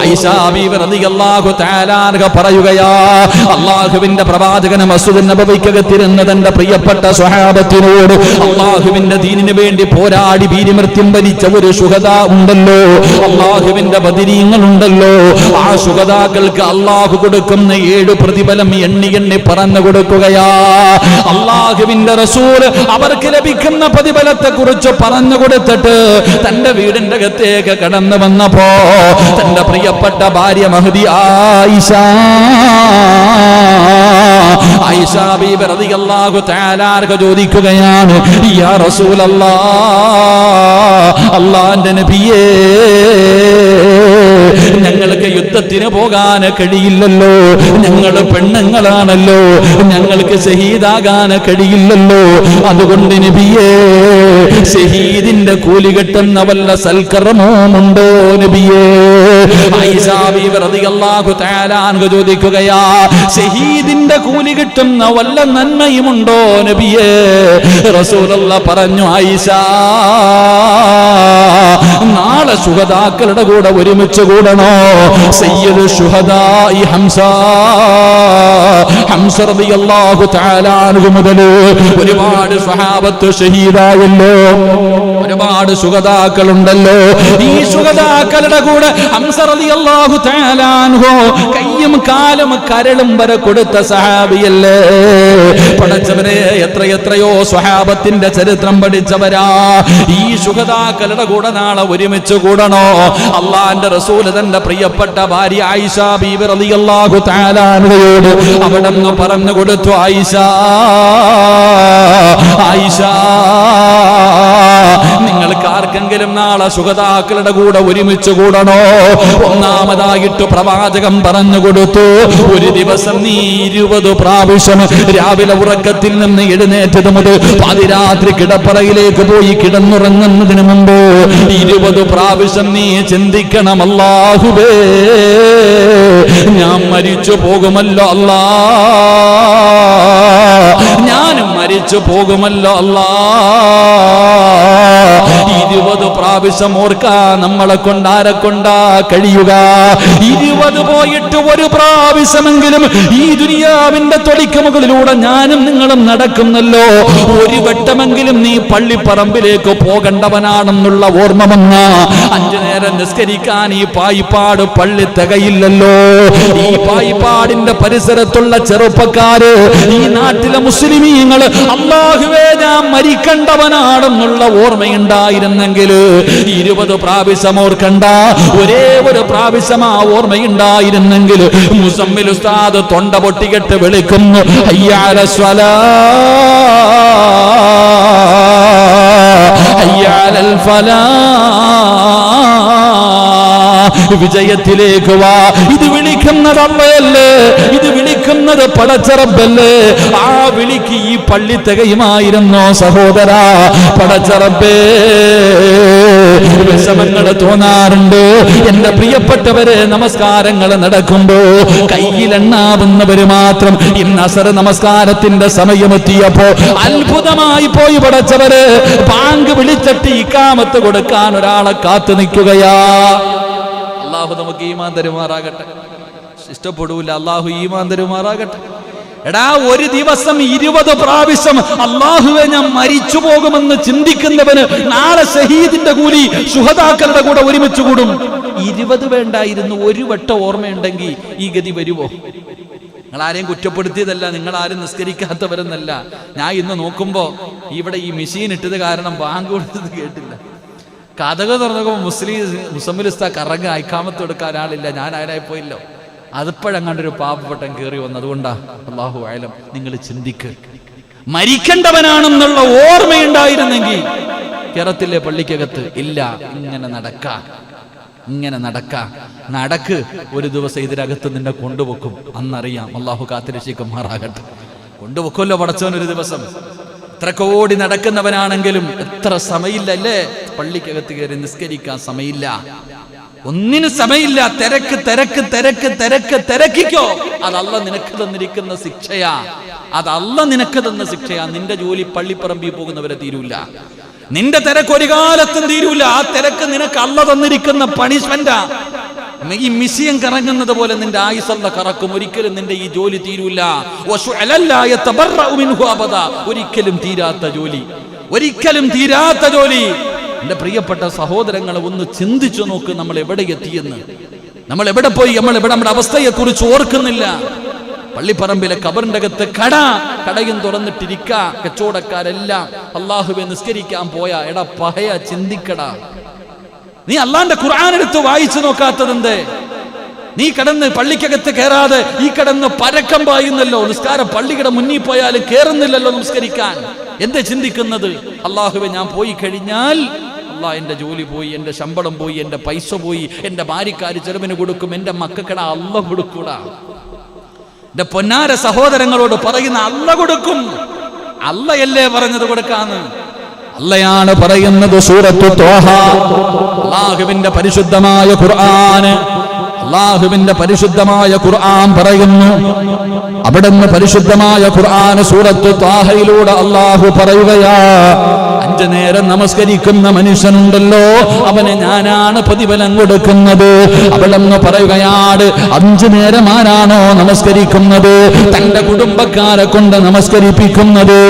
ആയിഷ ബീവി റളിയല്ലാഹു തആല അൻഹ പറയുകയാ, അല്ലാഹുവിന്റെ പ്രവാചകൻ മസ്ജിദുൻ നബവിക്കകത്തിരുന്ന തന്റെ പ്രിയപ്പെട്ട സ്വഹാബത്തിനോട് അല്ലാഹുവിന്റെ ദീനിനു വേണ്ടി പോരാടി വീരമൃത്യം വരിച്ച ഒരു ശുഹദാ ഉണ്ടല്ലോ, അല്ലാഹുവിന്റെ ബദരീങ്ങൾ ഉണ്ടല്ലോ, ആ ശുഹദാക്കൾക്ക് അല്ലാഹു കൊടുക്കുന്ന 7 പ്രതിഫലം എണ്ണി എണ്ണി പറഞ്ഞു കൊടുക്കുകയാ. അല്ലാഹുവിന്റെ റസൂൽ അവർക്ക് ലഭിക്കുന്ന പ്രതിഫലത്തെ കുറിച്ച് പറഞ്ഞു കൊടുത്തിട്ട് തന്റെ വീടിന്റെ അകത്തേക്ക് കടന്നു വന്നപ്പോ തന്റെ പ്രിയപ്പെട്ട ഭാര്യ മഹദി ആയിഷ ബീബി റളിയല്ലാഹു തആല അൻഹ ചോദിക്കുകയാണ്, യാ റസൂലല്ലാഹ്, അല്ലാഹുവിന്റെ നബിയേ, ഞങ്ങൾക്ക് യുദ്ധത്തിന് പോകാൻ കഴിയില്ലല്ലോ, ഞങ്ങൾ പെണ്ണുങ്ങളാണല്ലോ, ഞങ്ങൾക്ക് ഷഹീദാകാൻ കഴിയില്ലല്ലോ, അതുകൊണ്ട് നബിയേ ഷഹീദിന്റെ കൂലി കിട്ടുന്ന വല്ല സൽക്കർമ്മമുണ്ടോ നബിയേ? ആയിഷ ബീബി റളിയല്ലാഹു തആല അൻഹ ചോദിക്കുകയാ, ഷഹീദിന്റെ കൂലി കിട്ടുന്ന വല്ല നന്മയുമുണ്ടോ നബിയേ? റസൂലുള്ളാഹി പറഞ്ഞു, ആയിഷ, നാളെ ശുഹദാക്കളുടെ കൂടെ ഒരുമിച്ച് കൂടണോ? സയ്യിദു ശുഹദാഇ ഹംസ റളിയല്ലാഹു തആല അൻഹു മുതൽ ഒരുപാട് സ്വഹാബത്ത് ഷഹീദായല്ലോ, ഒരുപാട് ശുഹദാക്കളുണ്ടല്ലോ. ഈ ശുഹദാക്കളുടെ കൂടെ ഹംസ റളിയല്ലാഹു തആല അൻഹു കയ്യും കാലും കരളും വരെ കൊടുത്ത സഹാബിയല്ലേ. പഠിച്ചവരെ, എത്രയോ സ്വഹാബത്തിന്റെ ചരിത്രം പഠിച്ചവരാ. ഈ ശുഹദാക്കളുടെ കൂടെ നാളെ ഒരുമിച്ച് കൂടണോ? അള്ളാന്റെ റസൂൽ തന്റെ പ്രിയപ്പെട്ട ഭാര്യ ആയിഷ ബീബി റളിയല്ലാഹു തആല അൻഹയോട് അവിടെ നിന്ന് പറഞ്ഞു കൊടുത്തു, ആയിഷ, നിങ്ങൾക്ക് ആർക്കെങ്കിലും നാളെ ശുഹദാക്കളുടെ കൂടെ ഒരുമിച്ച് കൂടണോ? ഒന്നാമതായിട്ട് പ്രവാചകൻ പറഞ്ഞു കൊടുത്തു, ഒരു ദിവസം നീ 20 പ്രാവശ്യം രാവിലെ ഉറക്കത്തിൽ നിന്ന് എഴുന്നേറ്റത് മുതൽ പാതിരാത്രി കിടപ്പറയിലേക്ക് പോയി കിടന്നുറങ്ങുന്നതിന് മുമ്പ് 20 പ്രാവശ്യം നീ ചിന്തിക്കണം, അല്ലാഹുവേ, ഞാൻ മരിച്ചു പോകുമല്ലോ അല്ലാ, ഞാനും മരിച്ചു പോകുമല്ലോ അല്ലാ. 20 പ്രാവശ്യം ഓർക്കാ നമ്മളെ കൊണ്ടാരെ കൊണ്ടാ കഴിയുക? 20 പോയിട്ട് ഒരു പ്രാവശ്യമെങ്കിലും ഈ ദുനിയാവിന്റെ തൊടിക്ക് മുകളിലൂടെ ഞാനും നിങ്ങളും നടക്കുന്നല്ലോ. ഒരു വട്ടമെങ്കിലും നീ പള്ളിപ്പറമ്പിലേക്ക് പോകേണ്ടവനാണെന്നുള്ള ഓർമ്മ വന്ന 5 നേരം നിസ്കരിക്കാൻ ഈ പായിപ്പാട് പള്ളി തികയില്ലല്ലോ. ഈ പായിപ്പാടിന്റെ പരിസരത്തുള്ള ചെറുപ്പക്കാര്, ഈ നാട്ടിലെ മുസ്ലിമീങ്ങൾ, അല്ലാഹുവേ, ഞാൻ മരിക്കേണ്ടവനാണെന്നുള്ള ഓർമ്മയുണ്ടായിരുന്നെങ്കിൽ 20 പ്രാവശ്യം ഓർക്കണ്ട, ഒരേ ഒരു പ്രാവശ്യം ആ ഓർമ്മയുണ്ടായിരുന്നെങ്കിൽ മുസമ്മിൽ ഉസ്താദ് തൊണ്ട പൊട്ടികെട്ട് വിളിക്കുന്നു, ഹയ്യ അലൽ സ്വലാഹ്, ഹയ്യ അലൽ ഫലാഹ്, വിജയത്തിലേക്ക് വാ. ഇത് വിളിക്കുന്നത് അള്ളയല്ലേ, ഇത് വിളിക്കുന്നത് പടച്ച റബ്ബല്ലേ. ആ വിളിക്ക് ഈ പള്ളി തികയുമായിരുന്നോ സഹോദരാ? പടച്ച റബ്ബേ, വിഷമങ്ങൾ തോന്നാറുണ്ട് എന്റെ പ്രിയപ്പെട്ടവരെ. നമസ്കാരങ്ങൾ നടക്കുമ്പോ കയ്യിലെണ്ണാവുന്നവര് മാത്രം ഇന്ന് അസർ നമസ്കാരത്തിന്റെ സമയമെത്തിയപ്പോ അത്ഭുതമായി പോയി പടച്ചവര്. ബാങ്ക് വിളിച്ചിട്ട് ഇഖാമത്ത് കൊടുക്കാൻ ഒരാളെ കാത്തു നിൽക്കുകയാ. അല്ലാഹു നമുക്ക് ഈമാൻ തരുമാറാകട്ടെ. ഇഷ്ടപ്പെടൂല, അല്ലാഹു ഈമാൻ തരുമാറാകട്ടെ. എടാ, ഒരു ദിവസം 20 പ്രാവശ്യം അല്ലാഹുവേ ഞാൻ മരിച്ചു പോകുമെന്ന് ചിന്തിക്കുന്നവന് നാളെ ഷഹീദിന്റെ കൂലി ശുഹദാക്കളുടെ കൂടെ ഒരുമിച്ച് കൂടും. 20 വേണ്ടായിരുന്നു, ഒരു വട്ടം ഓർമ്മയുണ്ടെങ്കിൽ ഈ ഗതി വരുവോ? നിങ്ങളാരെയും കുറ്റപ്പെടുത്തിയതല്ല, നിങ്ങളാരും നിസ്കരിക്കാത്തവരെന്നല്ല. ഞാൻ ഇന്ന് നോക്കുമ്പോ ഇവിടെ ഈ മെഷീൻ ഇട്ടത് കാരണം ബാങ്ക് കൊടുത്തത് കേട്ടില്ല. കഥക തുറന്നപ്പോൾ മുസമ്മിലിസ്ത കറങ്ങ ഇഖാമത്ത് കൊടുക്കാൻ ആളില്ല. ഞാൻ ആരായി പോയില്ലോ. അതിപ്പോഴങ്ങാണ്ടൊരു പാവപ്പെട്ടൻ കയറി വന്നു. അതുകൊണ്ടാ അല്ലാഹു അഅലം. നിങ്ങൾ ചിന്തിക്ക്, മരിക്കേണ്ടവനാണെന്നുള്ള ഓർമ്മയുണ്ടായിരുന്നെങ്കിൽ കേരളത്തിലെ പള്ളിക്കകത്ത് ഇല്ല. ഇങ്ങനെ നടക്ക്. ഒരു ദിവസം ഇതിനകത്ത് നിന്നെ കൊണ്ടുപോക്കും. അന്നറിയാം. അല്ലാഹു കാത്തിരക്ഷിക്കുമാറാകട്ടെ. കൊണ്ടുപോക്കുമല്ലോ പടച്ചവൻ ഒരു ദിവസം. എത്ര കോടി നടക്കുന്നവനാണെങ്കിലും എത്ര സമയമില്ല അല്ലേ? പള്ളിക്കകത്ത് കയറി നിസ്കരിക്കാൻ സമയമില്ല, ഒന്നിനും സമയമില്ല. തിരക്കിക്കോ. അത് അല്ലാഹു നിനക്ക് തന്നിരിക്കുന്ന ശിക്ഷയാ. നിന്റെ ജോലി പള്ളിപ്പറമ്പിൽ പോകുന്നവരെ തീരൂല. നിന്റെ തിരക്ക് ഒരു കാലത്തും തീരൂല. ആ തിരക്ക് നിനക്ക് അല്ലാഹു തന്നിരിക്കുന്ന പണിഷ്മെന്റാ. ഈ മിസിയം കറങ്ങുന്നത് പോലെ നിന്റെ ആയുസല്ല കറക്കും. ഒരിക്കലും നിന്റെ ഈ ജോലി തീരൂല. ഒരിക്കലും തീരാത്ത ജോലി, ഒരിക്കലും തീരാത്ത ജോലി. എന്റെ പ്രിയപ്പെട്ട സഹോദരങ്ങളെ, ഒന്ന് ചിന്തിച്ചു നോക്ക്, നമ്മൾ എവിടെ എത്തിയെന്ന്, നമ്മൾ എവിടെ പോയി, നമ്മൾ എവിടെ നമ്മുടെ അവസ്ഥയെ കുറിച്ച് ഓർക്കുന്നില്ല. പള്ളിപ്പറമ്പിലെ ഖബറിന്റെ അകത്ത് കടയും തുറന്നിട്ടിരിക്ക, കച്ചവടക്കാരെല്ലാം അല്ലാഹുവേ നിസ്കരിക്കാൻ പോയാ. എടാ പഹയ, ചിന്തിക്കടാ. നീ അള്ളാന്റെ ഖുർആൻ എടുത്ത് വായിച്ചു നോക്കാത്തതെന്തേ? നീ കിടന്ന് പള്ളിക്കകത്ത് കയറാതെ ഈ കിടന്ന് പരക്കം പായുന്നല്ലോ. നിസ്കാരം പള്ളിയുടെ മുന്നിൽ പോയാലും കേറുന്നില്ലല്ലോ നിസ്കരിക്കാൻ. എന്താ ചിന്തിക്കുന്നത്? അല്ലാഹുവേ, ഞാൻ പോയി കഴിഞ്ഞാൽ അല്ലാ എന്റെ ജോലി പോയി, എന്റെ ശമ്പളം പോയി, എന്റെ പൈസ പോയി, എന്റെ ഭാര്യക്കാര് ചെറുവിന് കൊടുക്കും, എന്റെ മക്കൾക്കടാ അല്ല കൊടുക്കൂടാ. എന്റെ പൊന്നാര സഹോദരങ്ങളോട് പറയുന്ന അല്ല കൊടുക്കും. അല്ലയല്ലേ പറഞ്ഞത് കൊടുക്കാന്ന്? അല്ലയാണ് പറയുന്നത്. സൂറത്തു ത്വാഹ, അല്ലാഹുവിന്റെ പരിശുദ്ധമായ ഖുർആൻ, അല്ലാഹുവിന്റെ പരിശുദ്ധമായ ഖുർആൻ പറയുന്നു. അവിടുന്ന് പരിശുദ്ധമായ ഖുർആൻ സൂറത്തു ത്വാഹയിലൂടെ അല്ലാഹു പറയുകയാ, 5 നേരം നമസ്കരിക്കുന്ന മനുഷ്യനുണ്ടല്ലോ, അവന് ഞാനാണ് പ്രതിഫലം കൊടുക്കുന്നത്. അവിടുന്ന് പറയുകയാണ്, 5 നേരം ആരാണോ നമസ്കരിക്കുന്നത്, തന്റെ കുടുംബക്കാരെ കൊണ്ട് നമസ്കരിപ്പിക്കുന്നത്,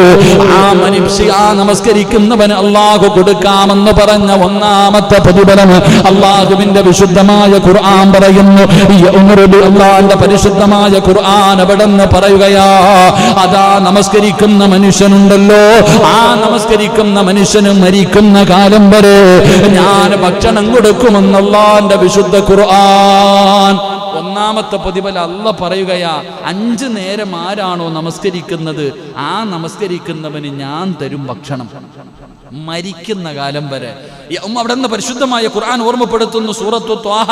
ആ നമസ്കരിക്കുന്നവന് അല്ലാഹു കൊടുക്കാമെന്ന് പറഞ്ഞ 1ാമത്തെ പ്രതിഫലം അല്ലാഹുവിന്റെ വിശുദ്ധമായ ഖുർആൻ പറയുന്നു. അല്ലാഹുവിന്റെ പരിശുദ്ധമായ ഖുർആൻ അവിടുന്ന് പറയുകയാ, അതാ നമസ്കരിക്കുന്ന മനുഷ്യനുണ്ടല്ലോ, ആ നമസ്കരിക്കുന്ന മനുഷ്യന് മരിക്കുന്ന കാലം വരെ ഞാൻ ഭക്ഷണം കൊടുക്കുമെന്ന് അല്ലാഹുവിന്റെ വിശുദ്ധ ഖുർആൻ. 1ാമത്തെ പ്രതിഫലം അല്ല പറയുകയാ, 5 നേരം ആരാണോ നമസ്കരിക്കുന്നത്, ആ നമസ്കരിക്കുന്നവന് ഞാൻ തരും ഭക്ഷണം മരിക്കുന്ന കാലം വരെ. അവിടെ നിന്ന് പരിശുദ്ധമായ ഖുർആൻ ഓർമ്മപ്പെടുത്തുന്നു. സൂറത്തു ത്വാഹ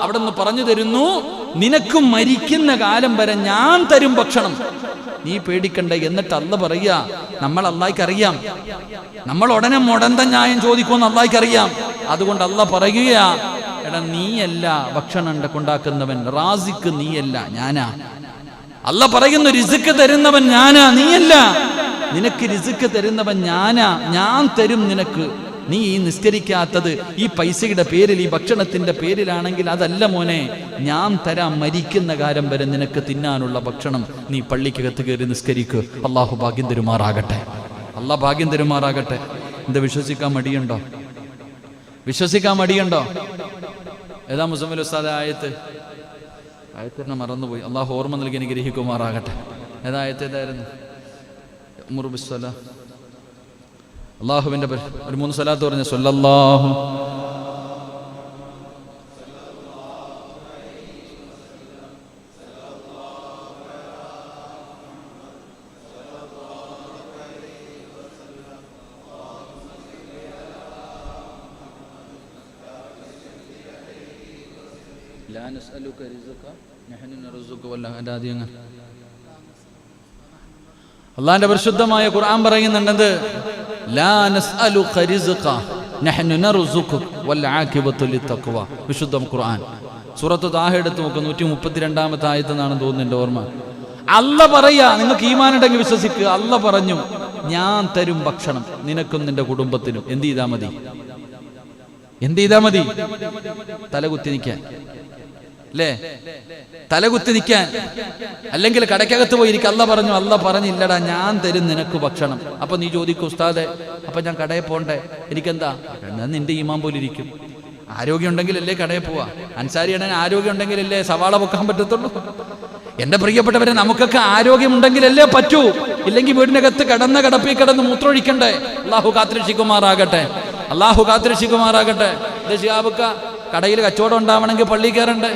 അവിടെ നിന്ന് പറഞ്ഞു തരുന്നു, നിനക്ക് മരിക്കുന്ന കാലം വരെ ഞാൻ തരും ഭക്ഷണം, നീ പേടിക്കണ്ട. എന്നിട്ട് അല്ല പറയാ, നമ്മൾ അല്ലാഹ്ക്ക് അറിയാം, നമ്മൾ ഉടനെ മുടന്ത ന്യായം ചോദിക്കുമെന്ന് അല്ലാഹ്ക്ക് അറിയാം. അതുകൊണ്ട് അല്ല പറയുകയാ, എടാ നീയല്ല ഭക്ഷണം ഉണ്ടാക്കുന്നവൻ, റാസിക്ക് നീയല്ല, ഞാനാ. അല്ല പറയുന്നു, റിസ്ക് തരുന്നവൻ ഞാനാ, നീയല്ല. നിനക്ക് റിസ്ക് തരുന്നവൻ ഞാനാ, ഞാൻ തരും നിനക്ക്. നീ ഈ നിസ്കരിക്കാത്തത് ഈ പൈസയുടെ പേരിൽ, ഈ ഭക്ഷണത്തിന്റെ പേരിലാണെങ്കിൽ അതല്ല മോനെ, ഞാൻ തരാം മരിക്കുന്ന കാലം വരെ നിനക്ക് തിന്നാനുള്ള ഭക്ഷണം. നീ പള്ളിക്കകത്ത് കയറി നിസ്കരിക്ക്. അല്ലാഹു ഭാഗ്യം തരുമാറാകട്ടെ, അല്ലാഹ് ഭാഗ്യം തരുമാറാകട്ടെ. എന്താ വിശ്വസിക്കാൻ മടിയുണ്ടോ? വിശ്വസിക്കാൻ മടിയുണ്ടോ? ഏതാ മുസമ്മിൽ ഉസ്താദ് ആയത്തിനെ മറന്നുപോയി. അല്ലാഹു ഓർമ്മ നൽകി അനുഗ്രഹിക്കുമാറാകട്ടെ. ഏതായിരുന്നു? അള്ളാഹുവിന്റെ ഒരു 3 സ്വലാത്ത് പറഞ്ഞ സ്വല്ലല്ലാഹു ലാ നസ്അലുക റിസ്ഖ നഹ്നു നർസുക വല്ലഹദാദിയങ്ങ. അല്ലാഹുവിന്റെ പരിശുദ്ധമായ ഖുർആൻ പറയുന്നുണ്ട്, ലാ നസ്അലുക റിസ്ഖ നഹ്നു നർസുക വൽ ആഖിബത്തു ലിത്തഖ്വ. വിശുദ്ധ ഖുർആൻ സൂറത്തു താഹ എടുത്ത് നോക്ക്, 132-ാമത്തെ ആയത്തെന്നാണ് തോന്നുന്നു എൻ്റെ ഓർമ്മ. അല്ല പറയാ, നിങ്ങൾക്ക് ഈമാൻ ഉണ്ടെങ്കിൽ വിശ്വസിക്കുക. അല്ല പറഞ്ഞു, ഞാൻ തരും ഭക്ഷണം നിനക്കും നിന്റെ കുടുംബത്തിനും. എന്ത് ചെയ്താൽ മതി? എന്ത് ചെയ്താൽ മതി? തലകുത്തി നിൽക്കാൻ, അല്ലേ? തലകുത്തി നിൽക്കാൻ, അല്ലെങ്കിൽ കടക്കകത്ത് പോയിരിക്കും. അല്ല പറഞ്ഞു, അല്ല പറഞ്ഞില്ലടാ ഞാൻ തരും നിനക്ക് ഭക്ഷണം. അപ്പൊ നീ ചോദിക്കും, ഉസ്താദെ അപ്പൊ ഞാൻ കടയിൽ പോണ്ടേ? എനിക്കെന്താ? ഞാൻ നിന്റെ ഈമാൻ പോലെ ഇരിക്കും. ആരോഗ്യം ഉണ്ടെങ്കിലല്ലേ കടയിൽ പോവാ. അൻസാരിയാണെങ്കിൽ ആരോഗ്യം ഉണ്ടെങ്കിലല്ലേ സവാള പൊക്കാൻ പറ്റത്തുള്ളൂ. എന്റെ പ്രിയപ്പെട്ടവരെ, നമുക്കൊക്കെ ആരോഗ്യമുണ്ടെങ്കിലല്ലേ പറ്റൂ. ഇല്ലെങ്കിൽ വീടിനകത്ത് കിടപ്പിൽ കിടന്ന് മൂത്രമൊഴിക്കണ്ടേ? അള്ളാഹു കാത്തിരക്ഷിക്കുമാറാകട്ടെ, അള്ളാഹു കാത്തിരക്ഷിക്കുമാറാകട്ടെ. കടയിൽ കച്ചവടം ഉണ്ടാവണമെങ്കിൽ പള്ളി കയറണ്ടേ?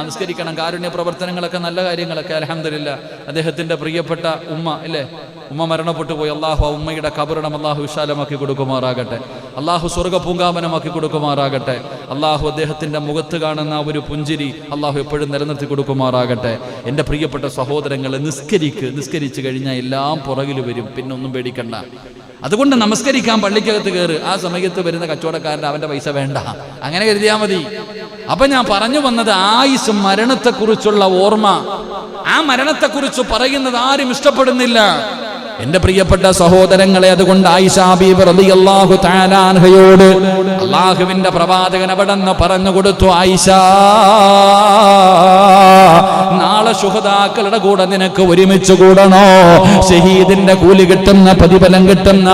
നിസ്കരിക്കണം. കാരുണ്യ പ്രവർത്തനങ്ങളൊക്കെ, നല്ല കാര്യങ്ങളൊക്കെ അൽഹംദുലില്ലാ. അദ്ദേഹത്തിന്റെ പ്രിയപ്പെട്ട ഉമ്മ അല്ലേ, ഉമ്മ മരണപ്പെട്ടു പോയി. അള്ളാഹു ആ ഉമ്മയുടെ ഖബറിടം അള്ളാഹു വിശാലമാക്കി കൊടുക്കുമാറാകട്ടെ, അള്ളാഹു സ്വർഗ്ഗ പൂങ്കാവനമാക്കി കൊടുക്കുമാറാകട്ടെ. അള്ളാഹു അദ്ദേഹത്തിന്റെ മുഖത്ത് കാണുന്ന ഒരു പുഞ്ചിരി അള്ളാഹു എപ്പോഴും നിലനിർത്തി കൊടുക്കുമാറാകട്ടെ. എൻ്റെ പ്രിയപ്പെട്ട സഹോദരങ്ങളെ, നിസ്കരിച്ചു കഴിഞ്ഞാൽ എല്ലാം പുറകിൽ വരും, പിന്നെ ഒന്നും പേടിക്കണ്ട. അതുകൊണ്ട് നമസ്കരിക്കാൻ പള്ളിക്കകത്ത് കയറ്. ആ സമയത്ത് വരുന്ന കച്ചവടക്കാരൻ്റെ അവൻ്റെ പൈസ വേണ്ട, അങ്ങനെ കരുതിയാൽ മതി. അപ്പൊ ഞാൻ പറഞ്ഞു വന്നത്, ആയുസ് മരണത്തെക്കുറിച്ചുള്ള ഓർമ്മ. ആ മരണത്തെക്കുറിച്ച് പറയുന്നത് ആരും ഇഷ്ടപ്പെടുന്നില്ല. എന്റെ പ്രിയപ്പെട്ട സഹോദരങ്ങളെ, അതുകൊണ്ട് ആയിഷ ബീബി റളിയല്ലാഹു തആല അൻഹയോട് അല്ലാഹുവിന്റെ പ്രവാചകൻ അവിടെന്ന് പറഞ്ഞു കൊടുത്തു, ആയിഷ, നാളെ ശുഹദാക്കളുടെ കൂടെ നിനക്ക് ഒരുമിച്ച് കൂടണോ? ഷഹീദിന്റെ കൂലി കിട്ടുന്ന, പ്രതിഫലം കിട്ടുന്ന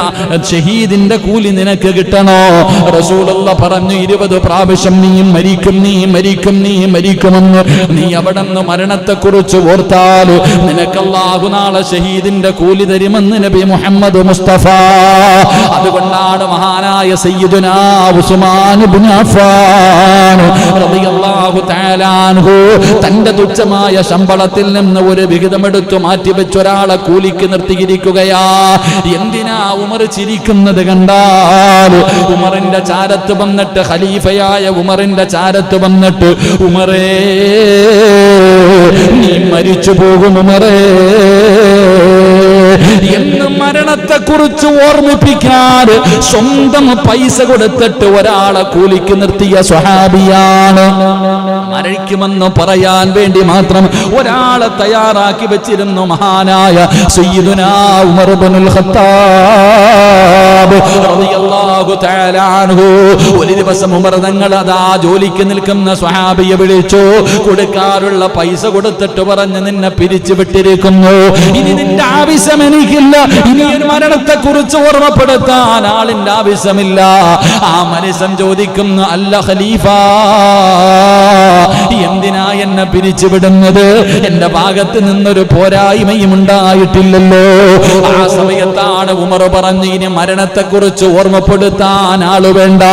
ഷഹീദിന്റെ കൂലി നിനക്ക് കിട്ടണോ? റസൂലുള്ളാഹി പറഞ്ഞു, 20 പ്രാവശ്യം നീ മരിക്കും, നീ മരിക്കും, നീ മരിക്കുമെന്ന് നീ അവിടെന്ന് മരണത്തെക്കുറിച്ച് ഓർത്താൽ നിനക്ക് അല്ലാഹു നാളെ ഷഹീദിന്റെ കൂലി തരുമെന്ന് നബി മുഹമ്മദ് മുസ്തഫ. അതുകൊണ്ടാണ് മഹാനായ സയ്യിദുനാ ഉസ്മാൻ ഇബ്നു അഫ്ഫാൻ റളിയല്ലാഹു തആല അൻഹു തന്റെ തുച്ഛമായ ശമ്പളത്തിൽ നിന്ന് ഒരു വിഹിതമെടുത്തു മാറ്റിവെച്ച ഒരാളെ കൂലിക്ക് നിർത്തിയിരിക്കുകയാ. എന്തിനാ ഉമർ ചിരിക്കുന്നത് കണ്ടാൽ, ഉമറിന്റെ ചാരത്ത് വന്നിട്ട്, ഖലീഫയായ ഉമറിന്റെ ചാരത്ത് വന്നിട്ട്, ഉമറേ നീ മരിച്ചു പോകും ഉമറേ എന്ന് മരണത്തെക്കുറിച്ച് ഓർമ്മിപ്പിക്കാൻ സ്വന്തം പൈസ കൊടുത്തിട്ട് ഒരാളെ കൂലിക്ക് നിർത്തിയ സ്വഹാബിയാണ്. മരിക്കുമെന്ന് പറയാൻ വേണ്ടി മാത്രം ഒരാളെ തയ്യാറാക്കി വെച്ചിരുന്നു മഹാനായ സയ്യിദുനാ ഉമർ ഇബ്നുൽ ഖത്താബ് റളിയല്ലാഹു തആല അൻഹു. ഒരു ദിവസം ഉമർ തങ്ങൾ അതാ ജോലിക്ക് നിൽക്കുന്ന സ്വഹാബിയെ വിളിച്ചു, കൊടുക്കാറുള്ള പൈസ കൊടുത്തിട്ട് പറഞ്ഞു, നിന്നെ പിരിച്ചു വിട്ടിരിക്കുന്നു, ഇനി നിന്റെ ആവശ്യം എനിക്കില്ല, ഇനി ഒരു മരണത്തെ കുറിച്ച് ഓർമ്മപ്പെടുത്താൻ ആളിന്റെ ആവശ്യമില്ല. ആ മനുഷ്യൻ ചോദിക്കുന്നു, അല്ല ഖലീഫ, എന്തിനാ എന്നെ പിരിച്ചുവിടുന്നത്? എന്റെ ഭാഗത്ത് നിന്നൊരു പോരായ്മയും ഉണ്ടായിട്ടില്ലല്ലോ. ആ സമയത്താണ് ഉമർ പറഞ്ഞു, ഇനി മരണത്തെക്കുറിച്ച് ഓർമ്മപ്പെടുത്താൻ ആള് വേണ്ട,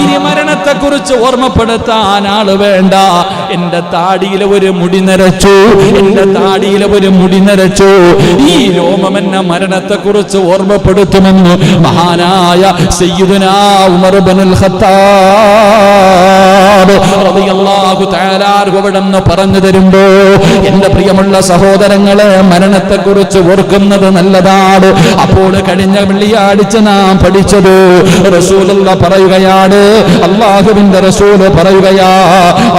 ഇനി മരണത്തെക്കുറിച്ച് ഓർമ്മപ്പെടുത്താൻ ആള് വേണ്ട. എന്റെ താടിയിലെ ഒരു മുടി നരച്ചു, എന്റെ താടിയിലെ ഒരു മുടി നരച്ചു, ഈ രോമം എന്നെ മരണത്തെക്കുറിച്ച് ഓർമ്മപ്പെടുത്തുമെന്ന് മഹാനായ സയ്യിദുനാ ഉമർ ഇബ്നുൽ ഖത്താബ് റളിയല്ലാഹു തആല അൻഹു പറഞ്ഞു തരുമ്പോ, എന്റെ പ്രിയമുള്ള സഹോദരങ്ങളെ, മരണത്തെക്കുറിച്ച് ഓർക്കുന്നത് നല്ലതാണ്. അപ്പോൾ കഴിഞ്ഞ വെള്ളിയാഴ്ച നാം പഠിച്ചത് റസൂലുള്ളാഹി പറയുകയാണ്, അല്ലാഹുവിന്റെ റസൂൽ പറയുകയാ,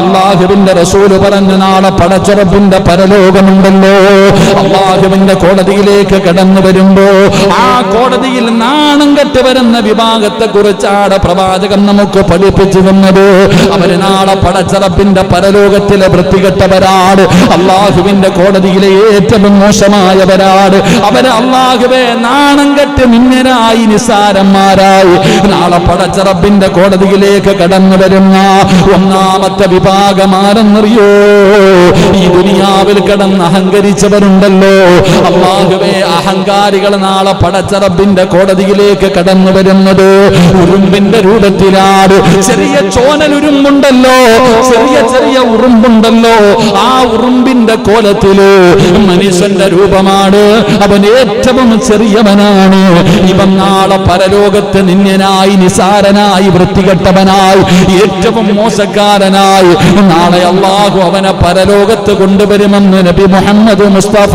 അല്ലാഹുവിന്റെ റസൂൽ പറഞ്ഞു, നാളെ പടച്ചറബിന്റെ പരലോകമുണ്ടല്ലോ. അല്ലാഹുവിന്റെ കോടതിയിലേക്ക് കടന്നു വരുമ്പോ ആ കോടതിയിൽ നാണം കെട്ട് വരുന്ന വിഭാഗത്തെ കുറിച്ചാണ് പ്രവാചകൻ നമുക്ക് പഠിപ്പിച്ചു തന്നത്. അവര് നാളെ പടച്ചറബിന്റെ പരലോകത്തിലെ വൃത്തികെട്ടവരാണ്, അല്ലാഹുവിന്റെ കോടതിയിലെ ഏറ്റവും മോശമായവരാണ്. അവര് അല്ലാഹുവേ നാണം കെട്ട് നിന്നരായി നിസാരന്മാരായി നാളെ പടച്ചറബിന്റെ കോടതിയിലേക്ക് കടന്നു വരുന്ന ഒന്നാമത്തെ വിഭാഗം ആരെന്നറിയോ? ഈ ദുനിയാവിൽ കിടന്ന് അഹങ്കരിച്ചവരുണ്ടല്ലോ, അല്ലാഹുവേ അഹങ്കാരികൾ നാളെ പടച്ചറബിന്റെ കോടതിയിലേക്ക് കടന്നു വരുന്നത് ഉറുമ്പിന്റെ രൂപത്തിലാണ്. ചെറിയ ചോനലുരുമ്പുണ്ടല്ലോ, ചെറിയ ചെറിയ ഉറുമ്പുണ്ടല്ലോ, ആ ഉറുമ്പിന്റെ കോലത്തില് മനുഷ്യന്റെ രൂപമാണ്. അവൻ ഏറ്റവും ചെറിയവനാണ്. ഇവൻ നാളെ പരലോകത്ത് നിന്യനായി, നിസാരനായി, വൃത്തികെട്ടവനായി, ഏറ്റവും മോശക്കാരനായി നാളെ അല്ലാഹു അവനെ പരലോകത്ത് കൊണ്ടുവരുമെന്ന് നബി മുഹമ്മദ് മുസ്തഫ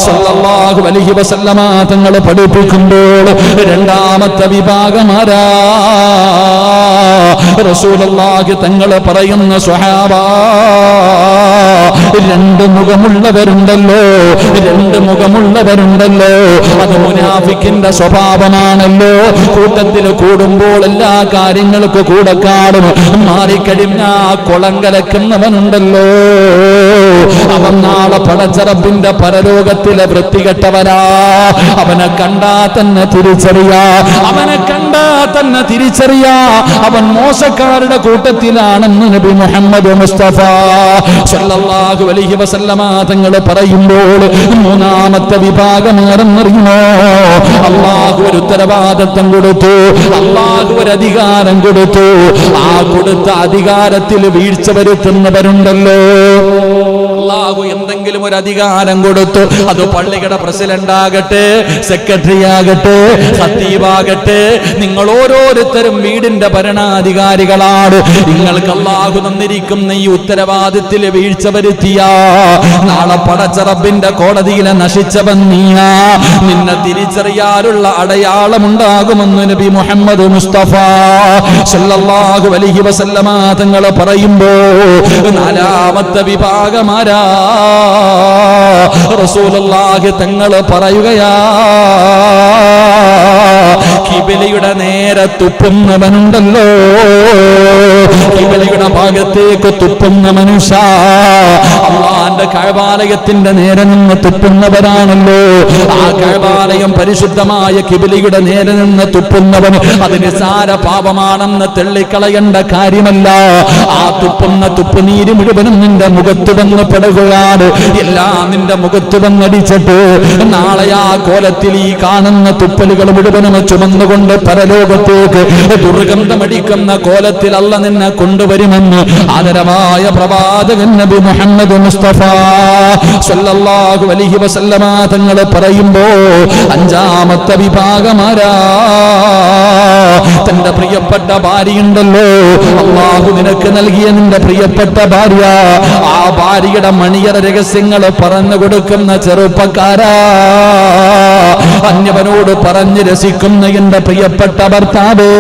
സല്ലല്ലാഹു അലൈഹി വസല്ലമ തങ്ങൾ പഠിപ്പിക്കുമ്പോൾ രണ്ടാമത്തെ വിഭാഗം ആരാ? റസൂലുള്ളാഹി തങ്ങൾ പറയുന്ന സ്വഹാബാ, രണ്ട് മുഖമുള്ളവരുണ്ടല്ലോ, രണ്ട് മുഖമുള്ളവരുണ്ടല്ലോ. അത് മുനാഫിക്കിന്റെ സ്വഭാവമാണല്ലോ. കൂട്ടത്തിൽ കൂടുമ്പോൾ എല്ലാ കാര്യങ്ങൾക്ക് കൂടെ കാണും, മാറിക്കഴിഞ്ഞ കുളം കലക്കുന്നവനുണ്ടല്ലോ, അവൻ നാളെ പടച്ചറബിന്റെ പരലോകത്തിലെ വൃത്തികെട്ടവനാ. അവനെ കണ്ടാ തന്നെ തിരിച്ചറിയാ, അവനെ കണ്ടാ തന്നെ തിരിച്ചറിയാ അവൻ മോശക്കാരുടെ കൂട്ടത്തിലാണെന്ന് നബി മുഹമ്മദ് മുസ്തഫ സല്ലല്ലാഹു അലൈഹി വസല്ലമ തങ്ങൾ പറയുമ്പോൾ മൂന്നാമത്തെ വിഭാഗം ആരെന്നറിയുമോ? അല്ലാഹു ഒരു ഉത്തരവാദിത്വം കൊടുത്തു, അല്ലാഹു ഒരു അധികാരം കൊടുത്തു. ആ കൊടുത്ത അധികാരത്തിൽ വീഴ്ച വരുത്തുന്നവരുണ്ടല്ലോ. അല്ലാഹു എന്തെങ്കിലും ഒരു അധികാരം കൊടുത്തു, അത് പള്ളിയുടെ പ്രസിഡന്റ് ആകട്ടെ, സെക്രട്ടറി ആകട്ടെ, ഖത്തീബാകട്ടെ, നിങ്ങൾ ഓരോരുത്തരും വീടിന്റെ ഭരണാധികാരികളാണ്. നിങ്ങൾക്ക് അല്ലാഹു തന്നിരിക്കുന്ന ഈ ഉത്തരവാദിത്തത്തിൽ വീഴ്ച വരുത്തിയ നാളെ പടച്ചറബിന്റെ കോടതിയിലെ നശിച്ചവൻ നീയാ. നിന്നെ തിരിച്ചറിയാനുള്ള അടയാളമുണ്ടാകുമെന്ന് നബി മുഹമ്മദ് മുസ്തഫ സല്ലല്ലാഹു അലൈഹി വസല്ലമ തങ്ങൾ പറയുമ്പോ നാലാമത്തെ വിഭാഗമാരാ? റസൂലുള്ളാഹി തങ്ങൾ പറയുകയാ, കിബിലയുടെ നേരെ തുപ്പുന്നവനുണ്ടല്ലോ, കിബിലയുടെ ഭാഗത്തേക്ക് തുപ്പുന്ന മനുഷ്യ, അല്ലാഹുവിന്റെ കഅബാലയത്തിന്റെ നേരെ നിന്ന് തുപ്പുന്നവരാണല്ലോ. ആ കഅബാലയം പരിശുദ്ധമായ കിബിലയുടെ നേരെ നിന്ന് തുപ്പുന്നവൻ അത് നിസ്സാര പാപമാണെന്ന് തള്ളിക്കളയേണ്ട കാര്യമല്ല. ആ തുപ്പുന്ന തുപ്പുനീര് മുഴുവനും നിന്റെ മുഖത്ത് വന്ന് പെടുകയാണ്. എല്ലാം നിന്റെ മുഖത്ത് വന്നടിച്ചിട്ട് നാളെ ആ കോലത്തിൽ ഈ കാണുന്ന തുപ്പലുകൾ മുഴുവനും ചുമന്നുകൊണ്ട് പരലോകത്തേക്ക് ദുർഗന്ധമടിക്കുന്ന കോലത്തിൽ അല്ലാഹു നിന്നെ കൊണ്ടുവരുമെന്ന് ആദരവായ പ്രവാചകൻ നബി മുഹമ്മദ് മുസ്തഫ സല്ലല്ലാഹു അലൈഹി വസല്ലമ തങ്ങൾ പറയുമ്പോ അഞ്ചാമത്തെ വിഭാഗമാരാ, തന്റെ പ്രിയപ്പെട്ട ഭാര്യയുണ്ടല്ലോ, അല്ലാഹു നിനക്ക് നൽകിയ നിന്റെ പ്രിയപ്പെട്ട ഭാര്യ, ആ ഭാര്യയുടെ മണിയറ രഹസ്യങ്ങൾ പറഞ്ഞു കൊടുക്കുന്ന ചെറുപ്പക്കാരാ, അന്യവനോട് പറഞ്ഞ് രസിക്കുന്ന എന്റെ പ്രിയപ്പെട്ട ഭർത്താവേ,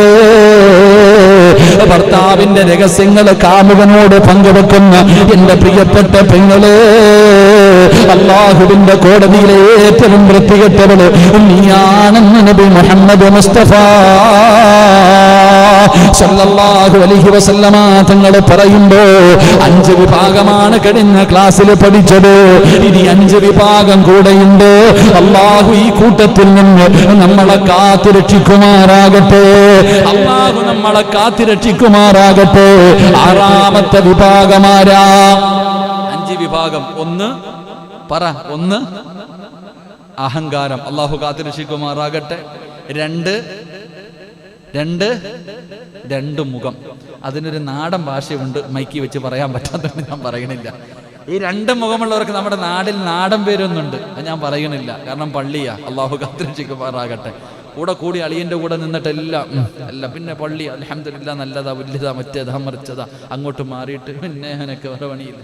ഭർത്താവിന്റെ രഹസ്യങ്ങൾ കാമുകനോട് പങ്കുവെക്കുന്ന എന്റെ പ്രിയപ്പെട്ട പെങ്ങളെ, അല്ലാഹുവിന്റെ കോടതിയിലെ ഏറ്റവും വൃത്തികെട്ടവള് നീയാണെന്ന് നബി മുഹമ്മദ് മുസ്തഫ സല്ലല്ലാഹു അലൈഹി വസല്ലമ തങ്ങൾ പറയുമ്പോ 5 വിഭാഗമാണ് കഴിഞ്ഞ ക്ലാസ്സിൽ പഠിച്ചത്. ഇനി 5 വിഭാഗം കൂടെയുണ്ട്. അല്ലാഹു ഈ കൂട്ടത്തിൽ നിന്ന് നമ്മളെ കാത്തുരക്ഷിക്കുമാറാകട്ടെ. അല്ലാഹു നമ്മളെ കാത്തുരക്ഷിക്കുമാറാകട്ടെ. 6ാമത്തെ വിഭാഗമാരാ? 5 വിഭാഗം. 1 പറ, 1 അഹങ്കാരം, അല്ലാഹു കാത്തുരക്ഷിക്കുമാറാകട്ടെ. 2 മുഖം. അതിനൊരു നാടൻ ഭാഷയുണ്ട്, മൈക്കി വെച്ച് പറയാൻ പറ്റാത്തതുകൊണ്ട് ഞാൻ പറയണില്ല. ഈ 2 മുഖമുള്ളവർക്ക് നമ്മുടെ നാടിൽ നാടൻ പേരൊന്നുണ്ട്, അത് ഞാൻ പറയണില്ല, കാരണം പള്ളിയാ. അല്ലാഹു കാത്തുരക്ഷിക്കുമാറാകട്ടെ. കൂടി അളിയൻ്റെ കൂടെ നിന്നിട്ടെല്ലാം അല്ല, പിന്നെ പള്ളി അൽഹംദുലില്ലാ നല്ലതാ, വലുതാ, മറ്റേതാ, മറിച്ചതാ, അങ്ങോട്ട് മാറിയിട്ട് പിന്നെ എനിക്ക് വേറെ പണിയില്ല.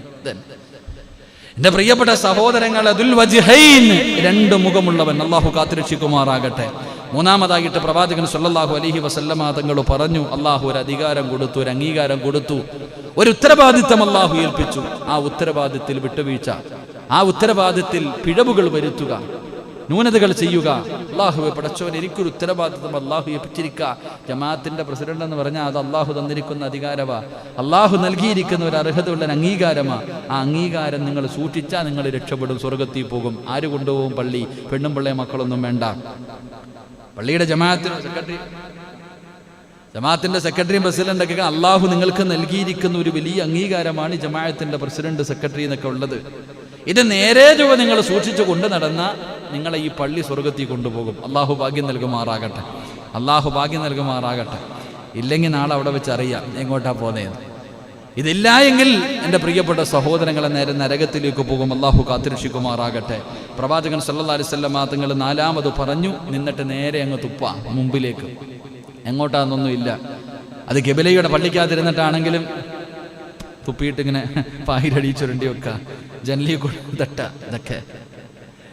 എന്റെ പ്രിയപ്പെട്ട സഹോദരങ്ങളെ, ദുൽ വജ്ഹൈൻ, 2 മുഖമുള്ളവൻ, അല്ലാഹു കാത്തുരക്ഷിക്കുമാറാകട്ടെ. 3ാമതായിട്ട് പ്രവാചകൻ സല്ലല്ലാഹു അലൈഹി വസല്ലമ തങ്ങൾ പറഞ്ഞു, അല്ലാഹു ഒരു അധികാരം കൊടുത്തു, ഒരു അംഗീകാരം കൊടുത്തു, ഒരു ഉത്തരവാദിത്തം അല്ലാഹു ഏൽപ്പിച്ചു. ആ ഉത്തരവാദിത്തത്തിൽ വിട്ടുവീഴ്ച, ആ ഉത്തരവാദിത്തത്തിൽ പിഴവുകൾ വരുത്തുക, ന്യൂനതകൾ ചെയ്യുക. അല്ലാഹുവേ പടച്ചോൻ, എനിക്കൊരു ഉത്തരവാദിത്തം അല്ലാഹു ഏൽപ്പിച്ചിരിക്കുക. ജമാഅത്തിന്റെ പ്രസിഡന്റ് എന്ന് പറഞ്ഞാൽ അത് അല്ലാഹു തന്നിരിക്കുന്ന അധികാരമാ, അല്ലാഹു നൽകിയിരിക്കുന്ന ഒരു അർഹതയുള്ള അംഗീകാരമാ. ആ അംഗീകാരം നിങ്ങൾ സൂക്ഷിച്ചാൽ നിങ്ങൾ രക്ഷപ്പെടും, സ്വർഗത്തിൽ പോകും. ആര് കൊണ്ടുപോകും? പള്ളി. പെണ്ണും പിള്ളേ മക്കളൊന്നും വേണ്ട. പള്ളിയുടെ ജമാഅത്തിന്റെ സെക്രട്ടറിയും പ്രസിഡന്റൊക്കെ അല്ലാഹു നിങ്ങൾക്ക് നൽകിയിരിക്കുന്ന ഒരു വലിയ അംഗീകാരമാണ് ജമാഅത്തിന്റെ പ്രസിഡന്റ്, സെക്രട്ടറി എന്നൊക്കെ ഉള്ളത്. ഇത് നേരെ ചൊവ്വ നിങ്ങൾ സൂക്ഷിച്ചു കൊണ്ടു നടന്ന നിങ്ങളെ ഈ പള്ളി സ്വർഗത്തിൽ കൊണ്ടുപോകും. അല്ലാഹു ഭാഗ്യം നൽകുമാറാകട്ടെ. അല്ലാഹു ഭാഗ്യം നൽകുമാറാകട്ടെ. ഇല്ലെങ്കിൽ നാളെ അവിടെ വെച്ച് അറിയാം എങ്ങോട്ടാ പോകുന്നതെന്ന്. ഇതില്ല എങ്കിൽ എൻ്റെ പ്രിയപ്പെട്ട സഹോദരങ്ങളെ നേരെ നരകത്തിലേക്ക് പോകും. അല്ലാഹു കാത്തുരക്ഷിക്കുമാറാകട്ടെ. പ്രവാചകൻ സല്ലല്ലാഹു അലൈഹി വസല്ലം തങ്ങൾ 4ാമത് പറഞ്ഞു, നിന്നിട്ട് നേരെ അങ്ങ് തുപ്പ മുമ്പിലേക്ക്. എങ്ങോട്ടാന്നൊന്നും ഇല്ല. അത് ഖിബലയുടെ പള്ളിക്കകത്തിരുന്നിട്ടാണെങ്കിലും തുപ്പിയിട്ടിങ്ങനെ പായിരടി ചുരണ്ടി വെക്കുക, ജനലി തട്ട, ഇതൊക്കെ.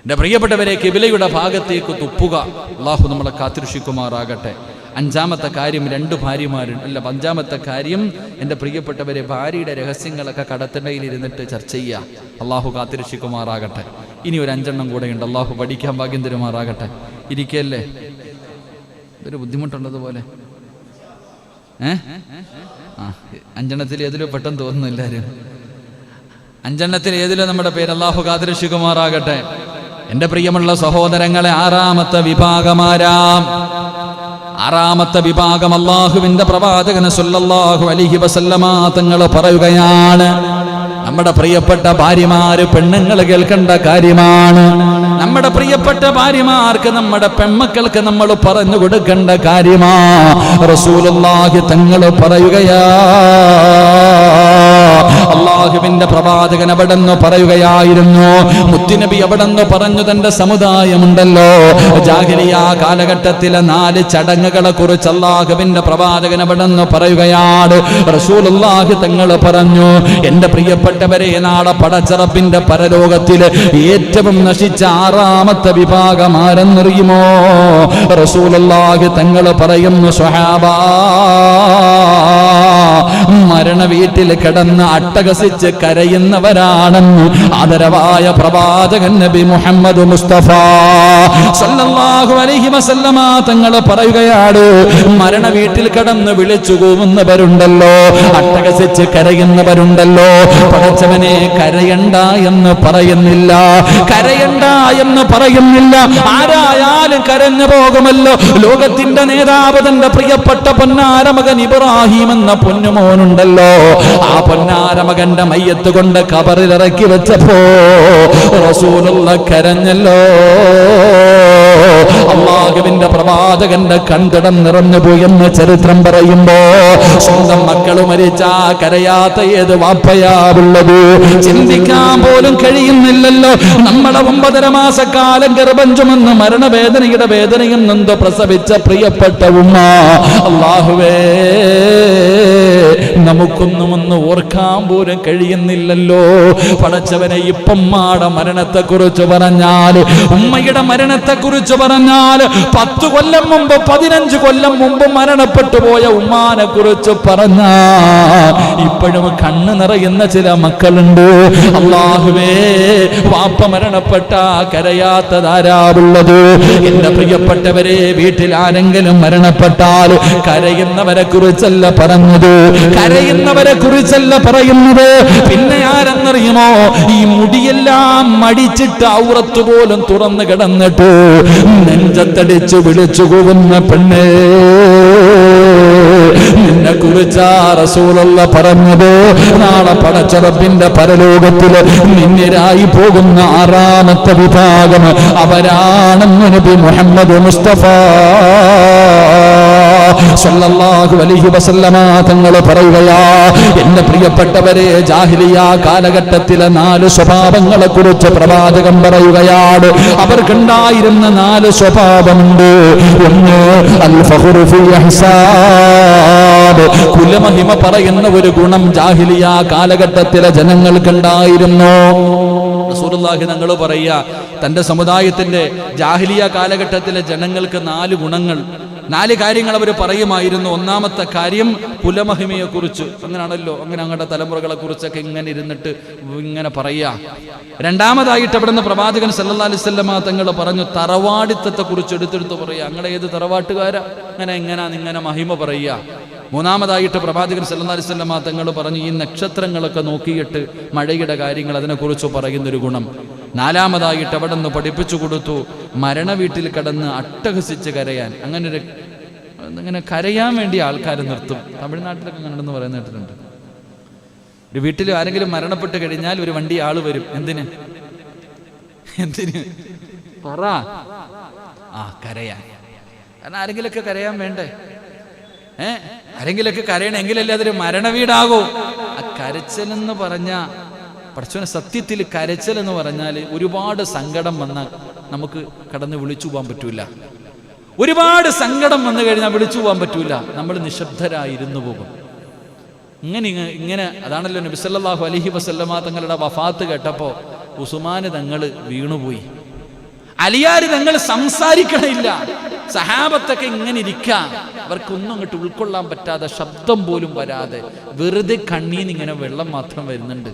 എൻ്റെ പ്രിയപ്പെട്ടവരെ, ഖിബലയുടെ ഭാഗത്തേക്ക് തുപ്പുക. അല്ലാഹു നമ്മളെ കാത്തുരക്ഷിക്കുമാറാകട്ടെ. 5ാമത്തെ കാര്യം, 2 ഭാര്യമാരുണ്ട്. അല്ല, 5ാമത്തെ കാര്യം, എൻ്റെ പ്രിയപ്പെട്ടവരെ, ഭാര്യയുടെ രഹസ്യങ്ങളൊക്കെ കടത്തണ്ടയിൽ ഇരുന്നിട്ട് ചർച്ച ചെയ്യുക. അല്ലാഹു കാത്തുരക്ഷിക്കുമാറാകട്ടെ. ഇനി ഒരു 5 കൂടെയുണ്ട്. അല്ലാഹു പഠിക്കാൻ ഭാഗ്യം തരുമാറാകട്ടെ. ഇരിക്കല്ലേ, ഇതൊരു ബുദ്ധിമുട്ടുള്ളതുപോലെ. 5 ഏതിലോ പെട്ടെന്ന് തോന്നുന്നു എല്ലാവരും. 5 ഏതിലോ നമ്മുടെ പേര്. അല്ലാഹു കാത്തുരക്ഷിക്കുമാറാകട്ടെ. എൻ്റെ പ്രിയമുള്ള സഹോദരങ്ങളെ, 6ാമത്തെ വിഭാഗമാരാം? 6ാമത്തെ വിഭാഗം അല്ലാഹുവിന്റെ പ്രവാചകൻ സല്ലല്ലാഹു അലൈഹി വസല്ലമ തങ്ങൾ പറയുകയാണ്, നമ്മുടെ പ്രിയപ്പെട്ട ഭാര്യമാര്, പെണ്ണുങ്ങൾ കേൾക്കേണ്ട കാര്യമാണ്. നമ്മുടെ പ്രിയപ്പെട്ട ഭാര്യമാർക്ക്, നമ്മുടെ പെൺമക്കൾക്ക് നമ്മൾ പറഞ്ഞു കൊടുക്കേണ്ട കാര്യമാ. റസൂലുള്ളാഹി തങ്ങൾ പറയുകയാ, അല്ലാഹുവിന്റെ പ്രവാചകൻ അവിടെന്ന് പറയുകയായിരുന്നു, മുത്തുനബി അവിടെന്ന് പറഞ്ഞു, തന്റെ സമുദായമുണ്ടല്ലോ, ജാഹിലിയ കാലഘട്ടത്തിലെ 4 ചടങ്ങുകളെ കുറിച്ച് അല്ലാഹുവിന്റെ പ്രവാചകൻ അവിടെന്ന് പറയുകയാണ്. റസൂലുള്ളാഹി തങ്ങൾ പറഞ്ഞു, എന്റെ പ്രിയപ്പെട്ടവരെ, നാളെ പടച്ചറപ്പിന്റെ പരലോകത്തിൽ ഏറ്റവും നശിച്ച 6ാമത്തെ വിഭാഗം ആരെന്നറിയുമോ? റസൂലുള്ളാഹി തങ്ങൾ പറയുന്നു, സ്വഹാബാ, മരണ വീട്ടിൽ കിടന്ന് അട്ടഹസിച്ച് കരയുന്നവരാണെന്ന് ആദരവായ പ്രവാചകൻ നബി മുഹമ്മദ് മുസ്തഫ സല്ലല്ലാഹു അലൈഹി വസല്ലമ തങ്ങൾ പറയുകയാണ്, മരണ വീട്ടിൽ കടന്ന് വിളിച്ചു കൂവുന്നവരുണ്ടല്ലോ, അട്ടഹസിച്ച് കരയുന്നവരുണ്ടല്ലോ, പടച്ചവനെ കരയണ്ട എന്ന് പറയുന്നില്ല, കരയണ്ട എന്ന് പറയുന്നില്ല. ആരായാലും കരഞ്ഞു പോകുമല്ലോ. ലോകത്തിന്റെ നേതാവ് തന്റെ പ്രിയപ്പെട്ട പൊന്നാരമകൻ ഇബ്രാഹിം എന്ന പൊന്നുമോനുണ്ടല്ലോ, ആ പൊന്നാരമകന്റെ മയ്യത്ത് കൊണ്ട് ഖബറിലിറക്കി വെച്ചപ്പോ റസൂലുള്ള കരഞ്ഞല്ലോ. അല്ലാഹുവിന്റെ പ്രവാചകന്റെ കൺതടം നിറഞ്ഞു പോയെന്ന് ചരിത്രം പറയുമ്പോ സ്വന്തം മക്കള് മരിച്ചാ കരയാത്ത ഏത് വാപ്പയാവുള്ളത്? ചിന്തിക്കാൻ പോലും കഴിയുന്നില്ലല്ലോ. നമ്മളെ 9.5 മാസക്കാലം ഗർഭം ചുമന്ന് മരണവേദനയുടെ വേദനയും നൊന്ത് പ്രസവിച്ച പ്രിയപ്പെട്ട ഉമ്മ, അല്ലാഹുവേ നമുക്കൊന്നും ഒന്ന് ഓർക്കാൻ പോലും കഴിയുന്നില്ലല്ലോ. പടച്ചവനെ, ഇപ്പമ്മയുടെ മരണത്തെ കുറിച്ച് പറഞ്ഞാൽ, ഉമ്മയുടെ മരണത്തെ കുറിച്ച് പറഞ്ഞാൽ, 10 കൊല്ലം മുമ്പ് 15 കൊല്ലം മുമ്പ് മരണപ്പെട്ടു പോയ ഉമ്മാനെ കുറിച്ച് പറഞ്ഞാൽ ഇപ്പോഴും കണ്ണ് നിറയുന്ന ചില മക്കളുണ്ട്. അല്ലാഹുവേ, വാപ്പ മരണപ്പെട്ട കരയാത്തതാരാവുള്ളത്? എന്റെ പ്രിയപ്പെട്ടവരെ, വീട്ടിൽ ആരെങ്കിലും മരണപ്പെട്ടാൽ കരയുന്നവരെ കുറിച്ചല്ല പറഞ്ഞത്, കരയുന്നവരെ കുറിച്ചല്ല പറയുന്നത്. പിന്നെ ആരെന്നറിയുമോ? ഈ മുടിയെല്ലാം മടിച്ചിട്ട് ഔറത്ത് പോലും തുറന്നു കിടന്നിട്ട് നെഞ്ചത്തടിച്ചു വിളിച്ചു പോകുന്ന പെണ്ണേ, നിന്നെ കുറിച്ചാ റസൂലുള്ള പറഞ്ഞത്. നാളെ പടച്ച റബ്ബിന്റെ പരലോകത്തില് നിന്നിരായി പോകുന്ന 6ാമത്തെ വിഭാഗം അവരാണെന്ന് നബി മുഹമ്മദ് മുസ്തഫ സല്ലല്ലാഹു അലൈഹി വസല്ലമ തങ്ങൾ പറയുകയാ, എന്റെ പ്രിയപ്പെട്ടവരെ, ജാഹിലിയ കാലഘട്ടത്തിലെ 4 സ്വഭാവങ്ങളെ കുറിച്ച് പ്രവാചകൻ പറയുകയാണ്. അവർക്കുണ്ടായിരുന്ന 4 സ്വഭാവമുണ്ട്. ഒന്ന്, അൽ ഫഖ്റു ഫിൽ ഇഹ്സാൻ, കുലമഹിമ പറയുന്ന ഒരു ഗുണം ജാഹിലിയ കാലഘട്ടത്തിലെ ജനങ്ങൾക്കുണ്ടായിരുന്നു. റസൂലുള്ളാഹി തങ്ങൾ പറയുക, തന്റെ സമുദായത്തിന്റെ ജാഹിലിയ കാലഘട്ടത്തിലെ ജനങ്ങൾക്ക് 4 ഗുണങ്ങൾ, 4 കാര്യങ്ങൾ അവർ പറയുമായിരുന്നു. ഒന്നാമത്തെ കാര്യം കുലമഹിമയെ കുറിച്ച്. അങ്ങനെയാണല്ലോ, അങ്ങനെ അങ്ങോട്ട് തലമുറകളെ കുറിച്ചൊക്കെ ഇങ്ങനെ ഇരുന്നിട്ട് ഇങ്ങനെ പറയുക. രണ്ടാമതായിട്ട് അവിടുന്ന് പ്രവാചകൻ സല്ലല്ലാഹു അലൈഹി വസല്ലമ തങ്ങൾ പറഞ്ഞു, തറവാടിത്തത്തെ കുറിച്ച് എടുത്തെടുത്ത് പറയുക. അങ്ങനെ ഏത് തറവാട്ടുകാരാ ഇങ്ങനെ മഹിമ പറയുക. മൂന്നാമതായിട്ട് പ്രവാചകൻ സല്ലല്ലാഹു അലൈഹി വസല്ലമ തങ്ങൾ പറഞ്ഞു, ഈ നക്ഷത്രങ്ങളൊക്കെ നോക്കിയിട്ട് മഴയുടെ കാര്യങ്ങൾ അതിനെക്കുറിച്ച് പറയുന്നൊരു ഗുണം. നാലാമതായിട്ട് അവിടെ നിന്ന് പഠിപ്പിച്ചു കൊടുത്തു, മരണ വീട്ടിൽ കിടന്ന് അട്ടഹസിച്ച് കരയാൻ. അങ്ങനെ കരയാൻ വേണ്ടി ആൾക്കാർ നിർത്തും. തമിഴ്നാട്ടിലൊക്കെ അങ്ങനെ ഉണ്ടെന്ന് പറയുന്ന കേട്ടിട്ടുണ്ട്. ഒരു വീട്ടിൽ ആരെങ്കിലും മരണപ്പെട്ട് കഴിഞ്ഞാൽ ഒരു വണ്ടി ആള് വരും. എന്തിന് പറ? കരയാൻ. കാരണം ആരെങ്കിലൊക്കെ കരയാൻ വേണ്ടേ? ആരെങ്കിലൊക്കെ കരയണമെങ്കിലല്ലേ അതൊരു മരണവീടാകൂ. ആ കരച്ചലെന്ന് പറഞ്ഞ പടച്ചോനെ, സത്യത്തിൽ കരച്ചൽ എന്ന് പറഞ്ഞാൽ ഒരുപാട് സങ്കടം വന്നാൽ നമുക്ക് കടന്ന് വിളിച്ചു പോകാൻ പറ്റൂല. ഒരുപാട് സങ്കടം വന്നു കഴിഞ്ഞാൽ വിളിച്ചു പോകാൻ പറ്റൂല. നമ്മൾ നിശബ്ദരായിരുന്നു പോകും. ഇങ്ങനെ അതാണല്ലോ നബി സല്ലല്ലാഹു അലൈഹി വസല്ലമ തങ്ങളുടെ വഫാത്ത് കേട്ടപ്പോൾ ഉസ്മാന് തങ്ങൾ വീണുപോയി. അലിയാർ തങ്ങൾ സംസാരിക്കണില്ല. സഹാബത്തൊക്കെ ഇങ്ങനെ ഇരിക്കാം. അവർക്കൊന്നും അങ്ങോട്ട് ഉൾക്കൊള്ളാൻ പറ്റാതെ, ശബ്ദം പോലും വരാതെ, വെറുതെ കണ്ണീന്ന് ഇങ്ങനെ വെള്ളം മാത്രം വരുന്നുണ്ട്.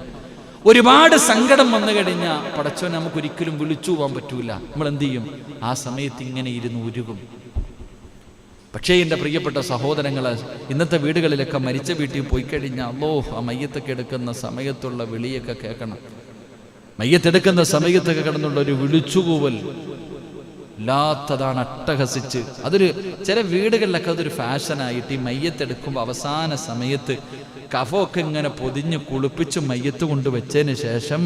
ഒരുപാട് സങ്കടം വന്നു കഴിഞ്ഞാൽ പടച്ചോൻ നമുക്ക് ഒരിക്കലും വിളിച്ചു പോകാൻ പറ്റൂല. നമ്മൾ എന്ത് ചെയ്യും? ആ സമയത്ത് ഇങ്ങനെ ഇരുന്ന് ഉരുകും. പക്ഷേ എൻ്റെ പ്രിയപ്പെട്ട സഹോദരങ്ങളെ, ഇന്നത്തെ വീടുകളിലൊക്കെ മരിച്ച വീട്ടിൽ പോയി കഴിഞ്ഞാൽ ആ മയ്യത്തൊക്കെ എടുക്കുന്ന സമയത്തുള്ള വിളിയൊക്കെ കേൾക്കണം. മയ്യത്തെടുക്കുന്ന സമയത്തൊക്കെ കിടന്നുള്ള ഒരു വിളിച്ചുകൂവൽ ഇല്ലാത്തതാണ്, അട്ടഹസിച്ച്. അതൊരു ചില വീടുകളിലൊക്കെ അതൊരു ഫാഷനായിട്ട് ഈ മയ്യത്തെടുക്കുമ്പോൾ അവസാന സമയത്ത് കഫമൊക്കെ ഇങ്ങനെ പൊതിഞ്ഞ് കുളിപ്പിച്ച് മയ്യത്ത് കൊണ്ട് വെച്ചതിന് ശേഷം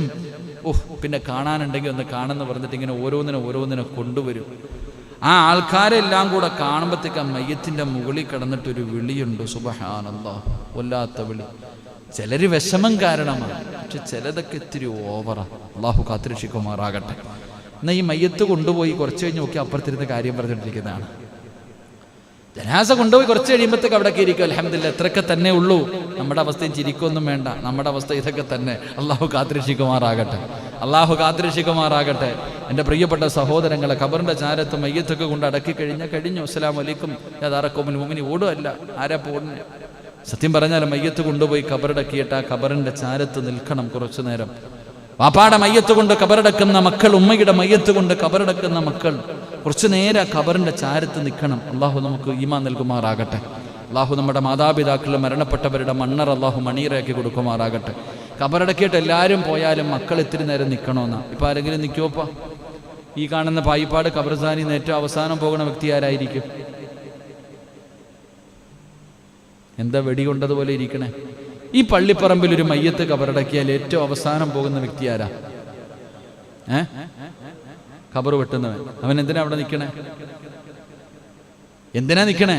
പിന്നെ കാണാനുണ്ടെങ്കിൽ ഒന്ന് കാണുമെന്ന് പറഞ്ഞിട്ട് ഇങ്ങനെ ഓരോന്നിനെ കൊണ്ടുവരും. ആ ആൾക്കാരെല്ലാം കൂടെ കാണുമ്പോഴത്തേക്ക് ആ മയ്യത്തിൻ്റെ മുകളിൽ കിടന്നിട്ടൊരു വിളിയുണ്ട്, സുബ്ഹാനല്ലാഹ്, വല്ലാത്ത വിളി. ചിലര് വിഷമം കാരണമാണ്, പക്ഷെ ചിലതൊക്കെ ഇത്തിരി ഓവറാ. അള്ളാഹു കാത്തിരക്ഷിക്കുമാറാകട്ടെ. എന്നാൽ ഈ മയ്യത്ത് കൊണ്ടുപോയി കുറച്ച് കഴിഞ്ഞ് നോക്കി അപ്പുറത്തിരുന്ന് കാര്യം പറഞ്ഞിട്ടിരിക്കുന്നതാണ്. ജനാസ കൊണ്ടുപോയി കുറച്ച് കഴിയുമ്പോഴത്തേക്ക് അവിടെയൊക്കെ ഇരിക്കും. അൽഹംദുലില്ലാഹ്, ഇത്രയൊക്കെ തന്നെ ഉള്ളൂ. നമ്മുടെ അവസ്ഥയും ചിരിക്കൊന്നും വേണ്ട, നമ്മുടെ അവസ്ഥ ഇതൊക്കെ തന്നെ. അള്ളാഹു കാത്തിരക്ഷിക്കുമാറാകട്ടെ, അള്ളാഹു കാത്തിരക്ഷിക്കുമാറാകട്ടെ. എൻ്റെ പ്രിയപ്പെട്ട സഹോദരങ്ങളെ, ഖബറിൻ്റെ ചാരത്ത് മയ്യത്തൊക്കെ കൊണ്ട് അടക്കി കഴിഞ്ഞാൽ കഴിഞ്ഞു. അസ്സലാമു അലൈക്കും യാ ദാറ ഖൗമിൽ മുഅ്മിനീൻ. ഓടുകയല്ല, ആരാ പോകുന്നത്? സത്യം പറഞ്ഞാൽ മയ്യത്ത് കൊണ്ടുപോയി കബറടക്കിയിട്ട് ആ കബറിന്റെ ചാരത്ത് നിൽക്കണം കുറച്ചു നേരം. വാപ്പാടെ മയ്യത്ത് കൊണ്ട് കബറടക്കുന്ന മക്കൾ, ഉമ്മയുടെ മയ്യത്ത് കൊണ്ട് കബറടക്കുന്ന മക്കൾ കുറച്ചു നേരം കബറിന്റെ ചാരത്ത് നിൽക്കണം. അള്ളാഹു നമുക്ക് ഈമാൻ നൽകുമാറാകട്ടെ. അള്ളാഹു നമ്മുടെ മാതാപിതാക്കൾ മരണപ്പെട്ടവരുടെ മണ്ണർ അള്ളാഹു മണീറാക്കി കൊടുക്കുമാറാകട്ടെ. കബറടക്കിയിട്ട് എല്ലാവരും പോയാലും മക്കൾ ഇത്തിരി നേരം നിൽക്കണമെന്നാ. ഇപ്പം ആരെങ്കിലും നിൽക്കുമോപ്പാ? ഈ കാണുന്ന പായിപ്പാട് ഖബർസ്ഥാനിൽ നിന്ന് ഏറ്റവും അവസാനം പോകുന്ന വ്യക്തി ആരായിരിക്കും? എന്താ വെടികൊണ്ടതുപോലെ ഇരിക്കണേ? ഈ പള്ളിപ്പറമ്പിൽ ഒരു മയ്യത്ത് കബറടക്കിയാൽ ഏറ്റവും അവസാനം പോകുന്ന വ്യക്തി ആരാ? ഖബർ വെട്ടുന്നവൻ. അവൻ എന്തിനാ അവിടെ നിൽക്കണേ? എന്തിനാ നിൽക്കണേ?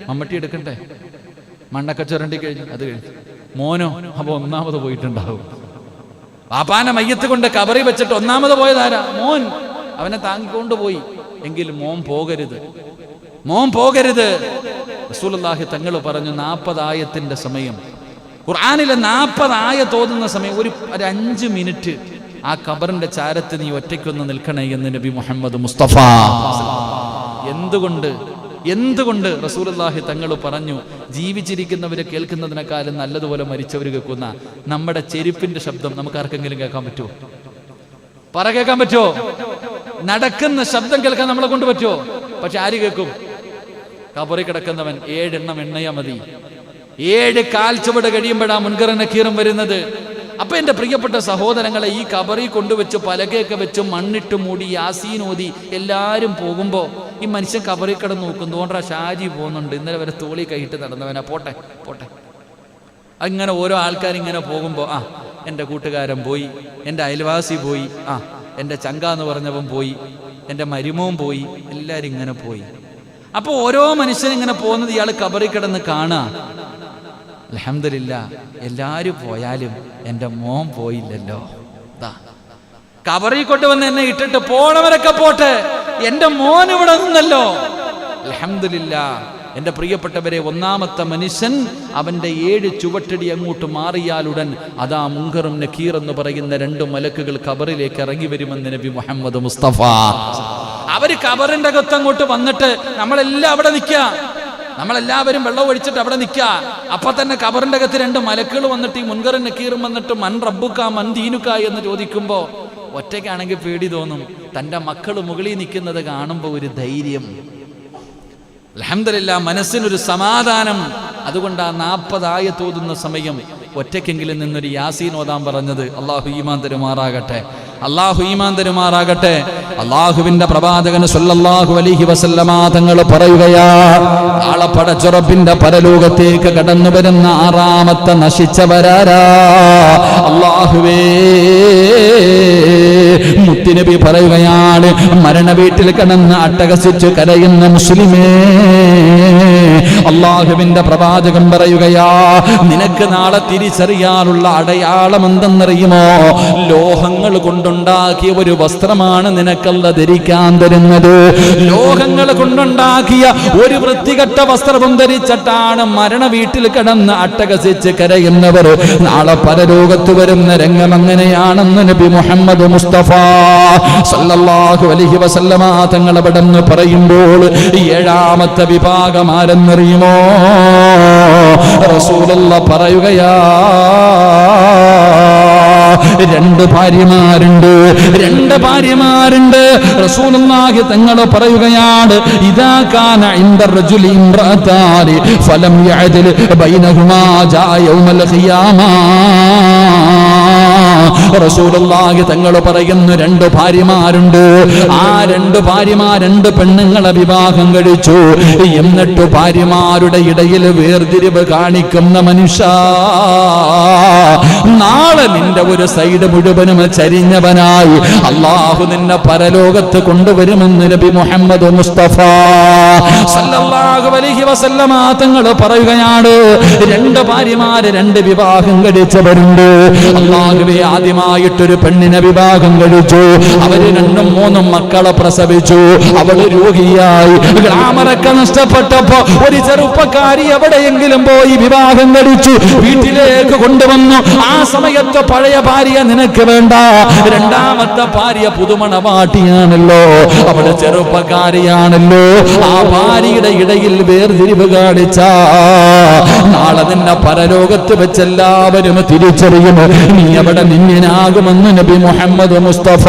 മമ്മട്ടി എടുക്കട്ടെ, മണ്ണൊക്കെ ചുരണ്ടി കഴിഞ്ഞു, അത് കഴിഞ്ഞു. മോനോ? അപ്പൊ ഒന്നാമത് പോയിട്ടുണ്ടാവും. പാപ്പാനെ മയ്യത്ത് കൊണ്ട് കബറി വെച്ചിട്ട് ഒന്നാമത് പോയതാരാ? മോൻ. അവനെ താങ്ങിക്കൊണ്ട് പോയി. എങ്കിൽ മോൻ പോകരുത്, മോൻ പോകരുത്. റസൂലുള്ളാഹി തങ്ങൾ പറഞ്ഞു 40 ആയത്തിന്റെ സമയം, ഖുർആനിലെ 40 ആയത്ത് ഓതുന്ന സമയം ഒരു 5 മിനിറ്റ് ആ കബറിന്റെ ചാരത്ത് നീ ഒറ്റയ്ക്കൊന്ന് നിൽക്കണേ എന്ന് നബി മുഹമ്മദ് മുസ്തഫ. എന്തുകൊണ്ട് റസൂലുള്ളാഹി തങ്ങൾ പറഞ്ഞു? ജീവിച്ചിരിക്കുന്നവരെ കേൾക്കുന്നതിനേക്കാളും നല്ലതുപോലെ മരിച്ചവർ കേൾക്കുന്ന നമ്മുടെ ചെരുപ്പിന്റെ ശബ്ദം നമുക്ക് ആർക്കെങ്കിലും കേൾക്കാൻ പറ്റുമോ? കേൾക്കാൻ പറ്റുമോ? നടക്കുന്ന ശബ്ദം കേൾക്കാൻ നമ്മളെ കൊണ്ട് പറ്റുമോ? പക്ഷെ ആര് കേൾക്കും? കബറി കിടക്കുന്നവൻ 7 എണ്ണം എണ്ണയാ മതി. 7 കാൽ ചുവട് കഴിയുമ്പോഴാ മുൻകറും നക്കീറും വരുന്നത്. അപ്പൊ എന്റെ പ്രിയപ്പെട്ട സഹോദരങ്ങളെ, ഈ കബറി കൊണ്ടുവച്ച് പലകയൊക്കെ വെച്ച് മണ്ണിട്ട് മൂടി യാസീൻ ഓതി എല്ലാരും പോകുമ്പോ ഈ മനുഷ്യൻ കബറി കിടന്ന് നോക്കുന്നു. ഓണ്ടാ ഷാജി പോകുന്നുണ്ട്, ഇന്നലെ വരെ തോളി കൈയിട്ട് നടന്നവനാ, പോട്ടെ പോട്ടെ. അങ്ങനെ ഓരോ ആൾക്കാരിങ്ങനെ പോകുമ്പോ എൻ്റെ കൂട്ടുകാരൻ പോയി, എൻ്റെ അയൽവാസി പോയി, എൻ്റെ ചങ്കാന്ന് പറഞ്ഞവൻ പോയി, എൻ്റെ മരുമോൻ പോയി, എല്ലാരും ഇങ്ങനെ പോയി. അപ്പൊ ഓരോ മനുഷ്യനിങ്ങനെ പോകുന്നത് ഇയാൾ കബറി കിടന്ന് കാണാ. അൽഹംദുലില്ലാഹ്, എല്ലാരും പോയാലും എൻ്റെ മോൻ പോയില്ലല്ലോ. കബറി കൊണ്ടുവന്ന് എന്നെ ഇട്ടിട്ട് പോണവരൊക്കെ പോട്ടെ, എൻ്റെ മോൻ ഇവിടെ നിന്നല്ലോ. അൽഹംദുലില്ലാഹ്. എൻ്റെ പ്രിയപ്പെട്ടവരെ, ഒന്നാമത്തെ മനുഷ്യൻ അവൻ്റെ 7 ചുവട്ടടി അങ്ങോട്ട് മാറിയാലുടൻ അതാ മുൻകറും നക്കീർ എന്ന് പറയുന്ന 2 മലക്കുകൾ കബറിലേക്ക് ഇറങ്ങി വരുമെന്ന് നബി മുഹമ്മദ് മുസ്തഫ. അവര് കബറിന്റെ അകത്ത് അങ്ങോട്ട് വന്നിട്ട് നമ്മളെല്ലാം അവിടെ നിൽക്കുക, നമ്മളെല്ലാവരും വെള്ളം ഒഴിച്ചിട്ട് അവിടെ നിൽക്കുക. അപ്പൊ തന്നെ കബറിന്റെ അകത്ത് 2 മലക്കുകൾ വന്നിട്ട് ഈ മുൻകറും നക്കീറും വന്നിട്ട് മൻ റബ്ബുക മൻ ദീനുക എന്ന് ചോദിക്കുമ്പോ ഒറ്റയ്ക്കാണെങ്കിൽ പേടി തോന്നും. തൻ്റെ മക്കൾ മുകളിൽ നിൽക്കുന്നത് കാണുമ്പോൾ ഒരു ധൈര്യം, അൽഹംദുലില്ലാഹ്, മനസ്സിനൊരു സമാധാനം. അതുകൊണ്ടാ 40 ആയത്ത് ഓതുന്ന സമയം ഒറ്റയ്ക്കെങ്കിലും നിന്നൊരു യാസീൻ ഓതാൻ പറഞ്ഞത്. അള്ളാഹു ഈമാൻ തരുമാറാകട്ടെ, അള്ളാഹു ഈമാൻ തരുമാറാകട്ടെ. അള്ളാഹുവിന്റെ പ്രവാചകൻ സല്ലല്ലാഹു അലൈഹി വസല്ലമ തങ്ങൾ പറയുകയാ, നാളെ പടച്ചുറപ്പിന്റെ പരലോകത്തേക്ക് കടന്നു വരുന്ന 6ാമത്തെ നശിച്ചവരാരാ? അള്ളാഹുവേ, മുത്തുനബി പറയുകയാണ്, മരണ വീട്ടിൽ കിടന്ന് അട്ടഹസിച്ച് കരയുന്ന മുസ്ലിമേ, അള്ളാഹുവിന്റെ പ്രവാചകൻ പറയുകയാ, നിനക്ക് നാളെ തിരിച്ചറിയാനുള്ള അടയാളം എന്തെന്നറിയുമോ? ലോഹങ്ങൾ കൊണ്ടുണ്ടാക്കിയ ഒരു വസ്ത്രമാണ് നിനക്കല്ല ധരിക്കാൻ തരുന്നത്. ലോഹങ്ങൾ കൊണ്ടുണ്ടാക്കിയ ഒരു വൃത്തികെട്ട വസ്ത്രം ധരിച്ചിട്ടാണ് മരണ വീട്ടിൽ കിടന്ന് അട്ടഹസിച്ച് കരയുന്നവർ നാളെ പരലോകത്ത് വരുന്ന രംഗം അങ്ങനെയാണെന്ന് നബി മുഹമ്മദ് മുസ്തഫ സല്ലല്ലാഹു അലൈഹി വസല്ലമ തങ്ങൾ അവിടെന്ന് പറയുമ്പോൾ 7ാമത്തെ വിഭാഗം ആരെന്നറിയുമോ? റസൂലുള്ളാഹി പറയുകയാ, 2 ഭാര്യമാരുണ്ട്. റസൂലുള്ളാഹി തങ്ങൾ പറയുകയാണ്, ഇദാ കാന ഇൻദ റജുലി ഇംറഅതാനി ഫലം യഅദിൽ ബൈനഹുമാ ജാ യൗമൽ ഖിയാമ. റസൂലുള്ളാഹി തങ്ങൾ പറയുന്നു, 2 ഭാര്യമാരുണ്ട്. ആ 2 ഭാര്യമാർ 2 പെണ്ണുങ്ങളെ വിവാഹം കഴിച്ചു. എന്നിട്ട് ഭാര്യമാരുടെ ഇടയിൽ വേർതിരിവ് കാണിക്കുന്ന മനുഷ്യ, നാളെ നിന്റെ ഒരു സൈഡ് മുഴുവനും ചരിഞ്ഞവനായി അള്ളാഹു നിന്നെ പരലോകത്ത് കൊണ്ടുവരുമെന്ന് നബി മുഹമ്മദ് മുസ്തഫ സല്ലല്ലാഹു അലൈഹി വസല്ലമ തങ്ങൾ പറയുകയാണ്. 2 ഭാര്യമാര് 2 വിവാഹം കഴിച്ചവരുണ്ട്. അള്ളാഹുവേ, ആദ്യമായി ആദ്യമായിട്ടൊരു പെണ്ണിനെ വിവാഹം കഴിച്ചു. അവര് 2-3 മക്കളെ പ്രസവിച്ചു. അവള് രോഗിയായി. ഗ്ലാമറൊക്കെ നഷ്ടപ്പെട്ടപ്പോ ഒരു ചെറുപ്പക്കാരി എവിടെയെങ്കിലും പോയി വിവാഹം കഴിച്ചു, വീട്ടിലേക്ക് കൊണ്ടുവന്നു. ആ സമയത്ത് പഴയ ഭാര്യ നിനക്ക് വേണ്ട, രണ്ടാമത്തെ ഭാര്യ പുതുമണവാട്ടിയാണല്ലോ, അവള് ചെറുപ്പക്കാരിയാണല്ലോ. ആ ഭാര്യയുടെ ഇടയിൽ വേർതിരിവ് കാണിച്ച നാളെ നിന്നെ പരലോകത്ത് വെച്ചെല്ലാവരും തിരിച്ചറിയും. നീ അവിടെ നിന്നിനാകുമെന്ന് നബി മുഹമ്മദ് മുസ്തഫ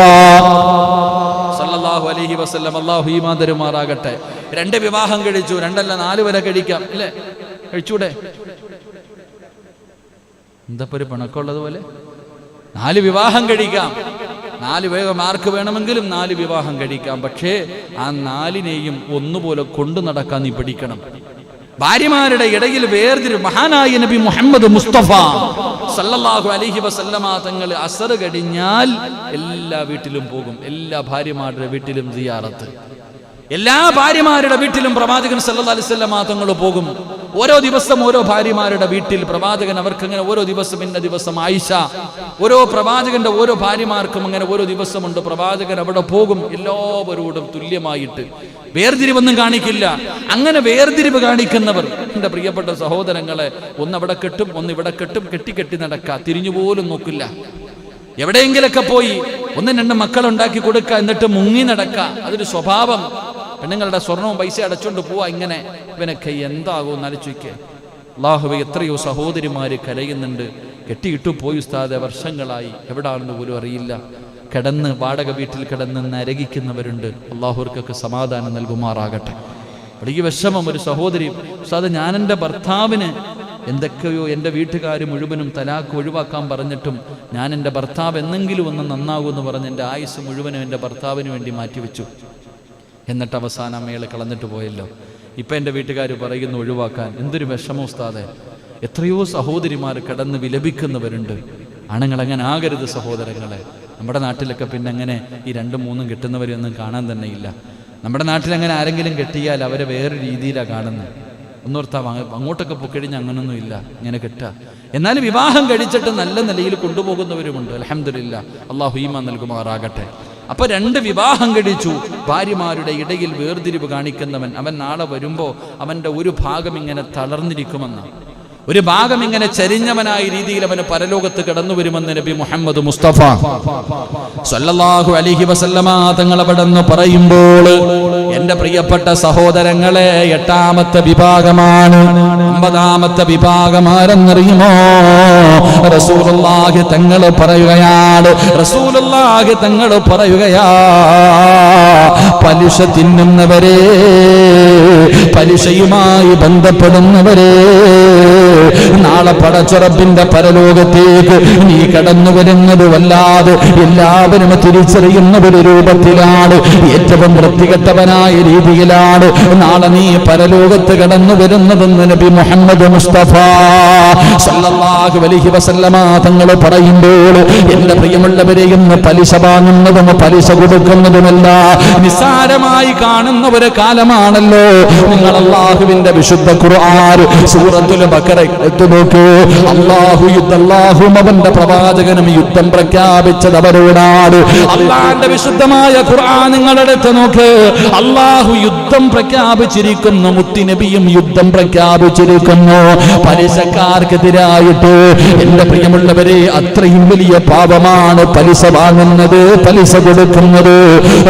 സല്ലല്ലാഹു അലൈഹി വസല്ലം. അല്ലാഹു ഈമാൻ തരുമാറാകട്ടെ. 2 വിവാഹം കഴിച്ചു, 2 അല്ല 4 വരെ കഴിക്കാം അല്ലേ? കഴിച്ചൂടെ? എന്താ ഒരു പണക്കമുള്ളത് പോലെ 4 വിവാഹം കഴിക്കാം. 4 മാർക്ക് വേണമെങ്കിലും 4 വിവാഹം കഴിക്കാം. പക്ഷേ ആ 4നെയും ഒന്നുപോലെ കൊണ്ടു നടക്കാൻ നീ പഠിക്കണം. ഭാര്യമാരുടെ ഇടയിൽ വേർതിരിവ്. മഹാനായ നബി മുഹമ്മദ് മുസ്തഫ സല്ലല്ലാഹു അലൈഹി വസല്ലമ തങ്ങൾ അസർ കഴിഞ്ഞാൽ എല്ലാ വീട്ടിലും പോകും. എല്ലാ ഭാര്യമാരുടെ വീട്ടിലും സിയാറത്ത്. എല്ലാ ഭാര്യമാരുടെ വീട്ടിലും പ്രവാചകൻ സല്ലല്ലാഹു അലൈഹി വസല്ലമ തങ്ങൾ പോകും. ഓരോ ദിവസം ഓരോ ഭാര്യമാരുടെ വീട്ടിൽ പ്രവാചകൻ അവർക്ക് അങ്ങനെ ഓരോ ദിവസം ഇന്ന ദിവസം ആയിഷ, ഓരോ പ്രവാചകന്റെ ഓരോ ഭാര്യമാർക്കും അങ്ങനെ ഓരോ ദിവസമുണ്ട്. പ്രവാചകൻ അവിടെ പോകും. എല്ലാവരോടും തുല്യമായിട്ട് വേർതിരിവൊന്നും കാണിക്കില്ല. അങ്ങനെ വേർതിരിവ് കാണിക്കുന്നവർ എൻ്റെ പ്രിയപ്പെട്ട സഹോദരങ്ങളെ, ഒന്ന് അവിടെ കെട്ടും, ഒന്ന് ഇവിടെ കെട്ടും, കെട്ടി നടക്കുക, തിരിഞ്ഞുപോലും നോക്കില്ല. എവിടെയെങ്കിലൊക്കെ പോയി 1-2 മക്കളുണ്ടാക്കി കൊടുക്കുക, എന്നിട്ട് മുങ്ങി നടക്കുക. അതൊരു സ്വഭാവം. പെണ്ണുങ്ങളുടെ സ്വർണവും പൈസ അടച്ചുകൊണ്ട് പോവാ. ഇങ്ങനെ ഇവനൊക്കെ എന്താകും ആലോചിക്കുക. അല്ലാഹുവേ, എത്രയോ സഹോദരിമാര് കരയുന്നുണ്ട്. കെട്ടിയിട്ടു പോയി ഉസ്താദെ, വർഷങ്ങളായി, എവിടാണെന്ന് പോലും അറിയില്ല. കിടന്ന് വാടക വീട്ടിൽ കിടന്ന് നരകിക്കുന്നവരുണ്ട്. അല്ലാഹുവർക്കൊക്കെ സമാധാനം നൽകുമാറാകട്ടെ. വലിയ വിഷമം. ഒരു സഹോദരി, ഉസ്താദ്, ഞാൻ എൻ്റെ ഭർത്താവിന് എന്തൊക്കെയോ എൻ്റെ വീട്ടുകാർ മുഴുവനും തലാക്ക് ഒഴിവാക്കാൻ പറഞ്ഞിട്ടും ഞാൻ എൻ്റെ ഭർത്താവ് എന്നെങ്കിലും ഒന്ന് നന്നാകുമെന്ന് പറഞ്ഞ് എൻ്റെ ആയുസ് മുഴുവനും എൻ്റെ ഭർത്താവിന് വേണ്ടി മാറ്റിവെച്ചു. എന്നിട്ട് അവസാനം അമ്മയെ കളഞ്ഞിട്ട് പോയല്ലോ. ഇപ്പം എൻ്റെ വീട്ടുകാർ പറയുന്നു ഒഴിവാക്കാൻ. എന്തൊരു വിഷമം ഉസ്താദെ. എത്രയോ സഹോദരിമാർ കിടന്ന് വിലപിക്കുന്നവരുണ്ട്. ആണുങ്ങളങ്ങനെ ആകരുത് സഹോദരങ്ങളെ. നമ്മുടെ നാട്ടിലൊക്കെ പിന്നെ അങ്ങനെ ഈ 2-3 കിട്ടുന്നവരെയൊന്നും കാണാൻ തന്നെ ഇല്ല. നമ്മുടെ നാട്ടിലങ്ങനെ ആരെങ്കിലും കെട്ടിയാൽ അവരെ വേറെ രീതിയിലാണ് കാണുന്നത്. ഒന്നോർത്താ അങ്ങോട്ടൊക്കെ പൊക്കഴിഞ്ഞ് അങ്ങനൊന്നും ഇല്ല, ഇങ്ങനെ കെട്ടുക. എന്നാലും വിവാഹം കഴിച്ചിട്ട് നല്ല നിലയിൽ കൊണ്ടുപോകുന്നവരുമുണ്ട്. അൽഹംദുലില്ലാ, അല്ലാഹു ഈമാൻ നൽകുമാറാകട്ടെ. അപ്പൊ 2 വിവാഹം കഴിച്ചു. ഭാര്യമാരുടെ ഇടയിൽ വേർതിരിവ് കാണിക്കുന്നവൻ അവൻ നാളെ വരുമ്പോ അവന്റെ ഒരു ഭാഗം ഇങ്ങനെ തളർന്നിരിക്കുമെന്നാണ്, ഒരു ഭാഗം ഇങ്ങനെ ചരിഞ്ഞവനായ രീതിയിൽ അവന് പരലോകത്ത് കടന്നു വരുമെന്ന് നബി മുഹമ്മദ് മുസ്തഫ സല്ലല്ലാഹു അലൈഹി വസല്ലമ തങ്ങൾ അവിടെന്ന് പറയുമ്പോൾ, എന്റെ പ്രിയപ്പെട്ട സഹോദരങ്ങളെ, 8ാമത്തെ വിഭാഗമാണ്. 9ാമത്തെ വിഭാഗം ആരെന്നറിയുമോ? റസൂലുള്ളാഹി തങ്ങൾ പറയുകയാണ്, പലിശ തിന്നുന്നവരെ, പലിശയുമായി ബന്ധപ്പെടുന്നവരെ, നാളെ പടച്ചുറപ്പിന്റെ പരലോകത്തേക്ക് നീ കടന്നു വരുന്നത് വല്ലാതെ എല്ലാവരും തിരിച്ചറിയുന്ന ഒരു രൂപത്തിലാണ്. ഏറ്റവും വൃത്തികെട്ടവനായ രീതിയിലാണ് നാളെ നീ പരലോകത്ത് കടന്നു വരുന്നതെന്ന് നബി മുഹമ്മദ് മുസ്തഫ സല്ലല്ലാഹു അലൈഹി വസല്ലമ തങ്ങൾ പറയുമ്പോൾ, എന്റെ പ്രിയമുള്ളവരെ, ഇന്ന് പലിശ വാങ്ങുന്നതും പലിശ കൊടുക്കുന്നതുമല്ല നിസ്സാരമായി കാണുന്ന ഒരു കാലമാണല്ലോ. നിങ്ങൾ അല്ലാഹുവിന്റെ വിശുദ്ധ ഖുർആൻ സൂറത്തുൽ ബഖറ നോക്കൂ. അല്ലാഹും അവന്റെ പ്രവാചകനും യുദ്ധം പ്രഖ്യാപിച്ചത് അവരോടാണ്. അല്ലാഹുവിന്റെ വിശുദ്ധമായ ഖുർആൻ നിങ്ങളെടുത്ത് നോക്ക്. അല്ലാഹു യുദ്ധം പ്രഖ്യാപിച്ചിരിക്കുന്നു, മുത്തുനബിയും യുദ്ധം പ്രഖ്യാപിച്ചിരിക്കുന്നു പലിശക്കാർക്കെതിരായിട്ട്. എന്റെ പ്രിയമുള്ളവരെ, അത്രയും വലിയ പാപമാണ് പലിശ വാങ്ങുന്നത്, പലിശ കൊടുക്കുന്നത്.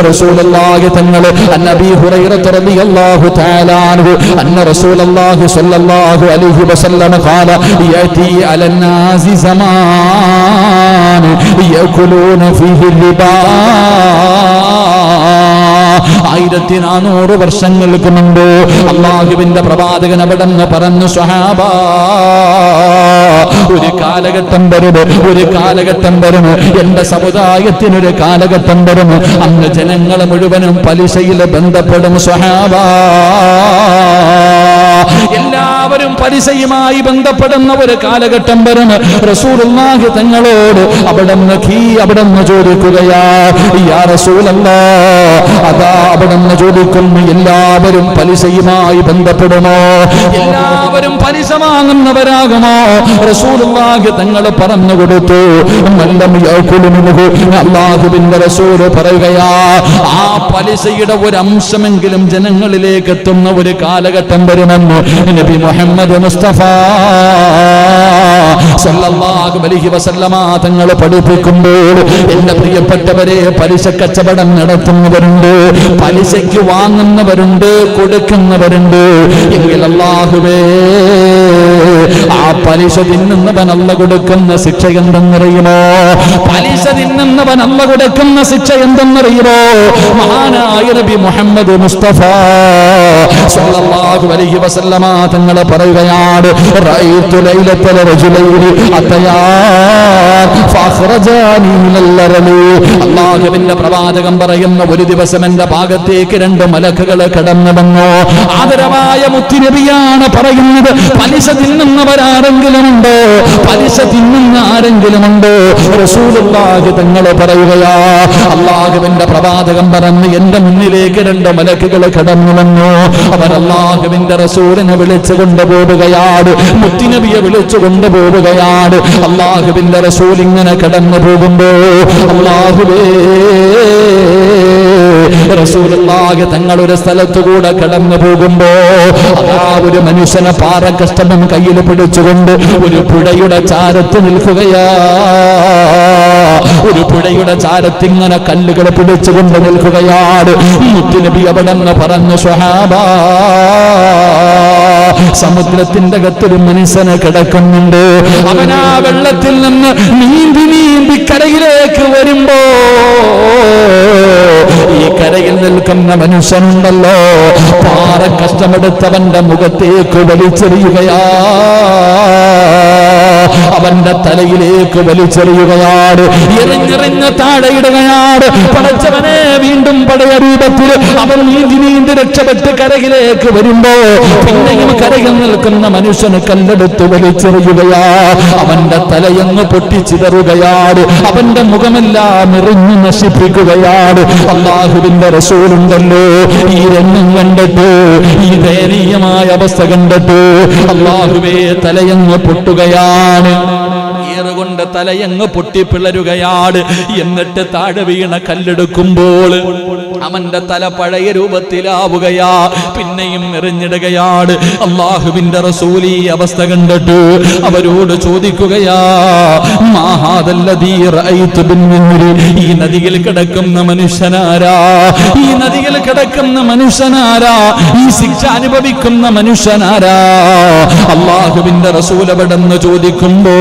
റസൂലുള്ളാഹി തങ്ങൾ നബി ഹുറൈറ റളിയല്ലാഹു തആല അൻഹു അന്ന റസൂലുള്ളാഹി സ്വല്ലല്ലാഹു അലൈഹി വസല്ലം ഖാല യഅതി അലൻ നാസി സമാൻ യഅകുലൂന ഫീഹി റിബാ. 1400 വർഷങ്ങൾക്ക് മുമ്പ് അല്ലാഹുവിന്റെ പ്രവാചകൻ അവിടെ നിന്ന് പറഞ്ഞു, സ്വഹാബാ, ഒരു കാലഘട്ടം വരും, എന്റെ സമുദായത്തിനൊരു കാലഘട്ടം വരും, അന്ന് ജനങ്ങൾ മുഴുവനും പലിശയിൽ ബന്ധപ്പെടും. സ്വഹാബാ, എല്ലാ എല്ലാവരും പലിശയുമായി ബന്ധപ്പെടുന്ന ഒരു കാലഘട്ടം വരും. റസൂലുള്ളാഹി തങ്ങളോട് അവിടുന്ന് ചോദിക്കുകയാ, യാ റസൂലല്ലാഹ്, അതാ അവിടുന്ന് ചോദിക്കുന്നു, എല്ലാവരും പലിശയുമായി ബന്ധപ്പെടുമോ? എല്ലാവരും പലിശ വാങ്ങുന്നവരാകുമോ? റസൂലുള്ളാഹി തങ്ങൾ പറഞ്ഞു കൊടുത്തു, അല്ലാഹുവിന്റെ റസൂൽ പറയുകയാ, ആ പലിശയുടെ ഒരു അംശമെങ്കിലും ജനങ്ങളിലേക്ക് എത്തുന്ന ഒരു കാലഘട്ടം വരുമെന്ന് നബി മുഹമ്മദ് മുസ്തഫ സല്ലല്ലാഹു അലൈഹി വസല്ലമ തങ്ങൾ പഠിപ്പിക്കുമ്പോൾ, എന്റെ പ്രിയപ്പെട്ടവരെ, പലിശ കച്ചവടം നടത്തുന്നവരുണ്ട്, പലിശയ്ക്ക് വാങ്ങുന്നവരുണ്ട്, കൊടുക്കുന്നവരുണ്ട്. എങ്കിൽ അല്ലാഹുവേ, ആ പലിശ തിന്നുന്നവൻ അല്ല കൊടുക്കുന്ന ശിക്ഷ എന്തെന്നറിയുമോ? പലിശ തിന്നുന്നവൻ അല്ല കൊടുക്കുന്ന ശിക്ഷ എന്തെന്നറിയുമോ? മഹാനായ നബി മുഹമ്മദ് മുസ്തഫ സല്ലല്ലാഹു അലൈഹി വസല്ലമ തങ്ങൾ പറയുകയാണ്, റഅയ്തു ലൈലത്തൽ റജുലൈനി അതയാ ഫഖറജാനി മിനൽ ലറലി. അല്ലാഹുവിന്റെ പ്രവാചകൻ പറയുന്ന, ഒരു ദിവസം എന്റെ ഭാഗത്തേക്ക് രണ്ട് മലക്കുകൾ കടന്നു വന്നു. ആദരവായ മുത്തുനബിയാണ് പറയുന്നത്, പലിശ തിന്നുന്നവരാരെങ്കിലും ഉണ്ടോ? പലിശ തിന്നുന്ന ആരെങ്കിലും ഉണ്ടോ? റസൂലുള്ളാഹി തങ്ങൾ പറയുകയാ, അല്ലാഹുവിന്റെ പ്രവാചകൻ പറഞ്ഞു, എന്റെ മുന്നിലേക്ക് രണ്ട് മലക്കുകൾ കടന്നു വന്നു. അവർ അല്ലാഹുവിന്റെ റസൂലിനെ വിളിച്ചു കൊണ്ടുപോവുകയാണ്, മുത്തുനബിയെ വിളിച്ചു കൊണ്ടുപോവുകയാണ്. അല്ലാഹുവിന്റെ റസൂൽ ഇങ്ങനെ കടന്നു പോകുമ്പോ, അല്ലാഹുവേ, റസൂലുള്ളാഹി തങ്ങൾ ഒരു സ്ഥലത്തുകൂടെ കടന്നു പോകുമ്പോ, അതാ ഒരു മനുഷ്യനെ പാറക്കഷ്ടം കയ്യിൽ പിടിച്ചുകൊണ്ട് ഒരു പുഴയുടെ ചാരത്ത് നിൽക്കുകയാ. ഒരു പുഴയുടെ ചാരത്തിങ്ങനെ കല്ലുകൾ പിടിച്ചുകൊണ്ട് നിൽക്കുകയാണ്. മുത്തുനബി അവിടെന്ന് പറഞ്ഞു, സ്വഹാബാ, സമുദ്രത്തിന്റെ അകത്തൊരു മനുഷ്യനെ കിടക്കുന്നുണ്ട്. അവൻ ആ വെള്ളത്തിൽ നിന്ന് നീന്തി നീന്തി കരയിലേക്ക് വരുമ്പോ, ഈ കരയിൽ നിൽക്കുന്ന മനുഷ്യനുണ്ടല്ലോ, പാറ കഷ്ടമെടുത്തവന്റെ മുഖത്തേക്ക് വലിച്ചെറിയുകയാ, അവന്റെ തലയിലേക്ക് വലിച്ചെറിയുകയാണ്, എറിഞ്ഞെറിഞ്ഞ് താഴെയിടുകയാണ്. പടച്ചവനെ, വീണ്ടും പടയ രൂപത്തിൽ അവൻ നീന്തി നീന്തി രക്ഷപ്പെട്ട് കരയിലേക്ക് വരുമ്പോ, പിന്നെയും കരയിൽ നിൽക്കുന്ന മനുഷ്യന് കല്ലെടുത്ത് വലിച്ചെറിയുകയാ, അവന്റെ തലയെന്ന് പൊട്ടിച്ചിതറുകയാണ്, അവന്റെ മുഖമെല്ലാം എറിഞ്ഞു നശിപ്പിക്കുകയാണ്. അല്ലാഹുവിന്റെ റസൂലുണ്ടല്ലോ, ഈ രംഗം കണ്ടിട്ട്, ഈ ദയനീയമായ അവസ്ഥ കണ്ടിട്ട്, അല്ലാഹുവേ, തലയെന്ന് പൊട്ടുകയാണ്, ഏറുകൊണ്ട് തലയങ്ങ് പൊട്ടിപ്പിളരുകയാണ്. എന്നിട്ട് താഴെ വീണ കല്ലെടുക്കുമ്പോൾ അവന്റെ തല പഴയ രൂപത്തിലാവുകയാ, പിന്നെയും എറിഞ്ഞിടുകയാണ്. അല്ലാഹുവിന്റെ റസൂൽ ഈ അവസ്ഥ കണ്ടിട്ട് അവരോട് ചോദിക്കുകയാ, മാ ഹാദല്ലദീ റഅയ്തു ബിന്നൂരി, ഈ നദിയിൽ കിടക്കുന്ന മനുഷ്യനാരാ? ഈ നദിയിൽ കിടക്കുന്ന മനുഷ്യനാരാ? ഈ ശിക്ഷ അനുഭവിക്കുന്ന മനുഷ്യനാരാ? അല്ലാഹുവിന്റെ റസൂൽ അവിടെന്ന് ചോദിക്കുമ്പോ,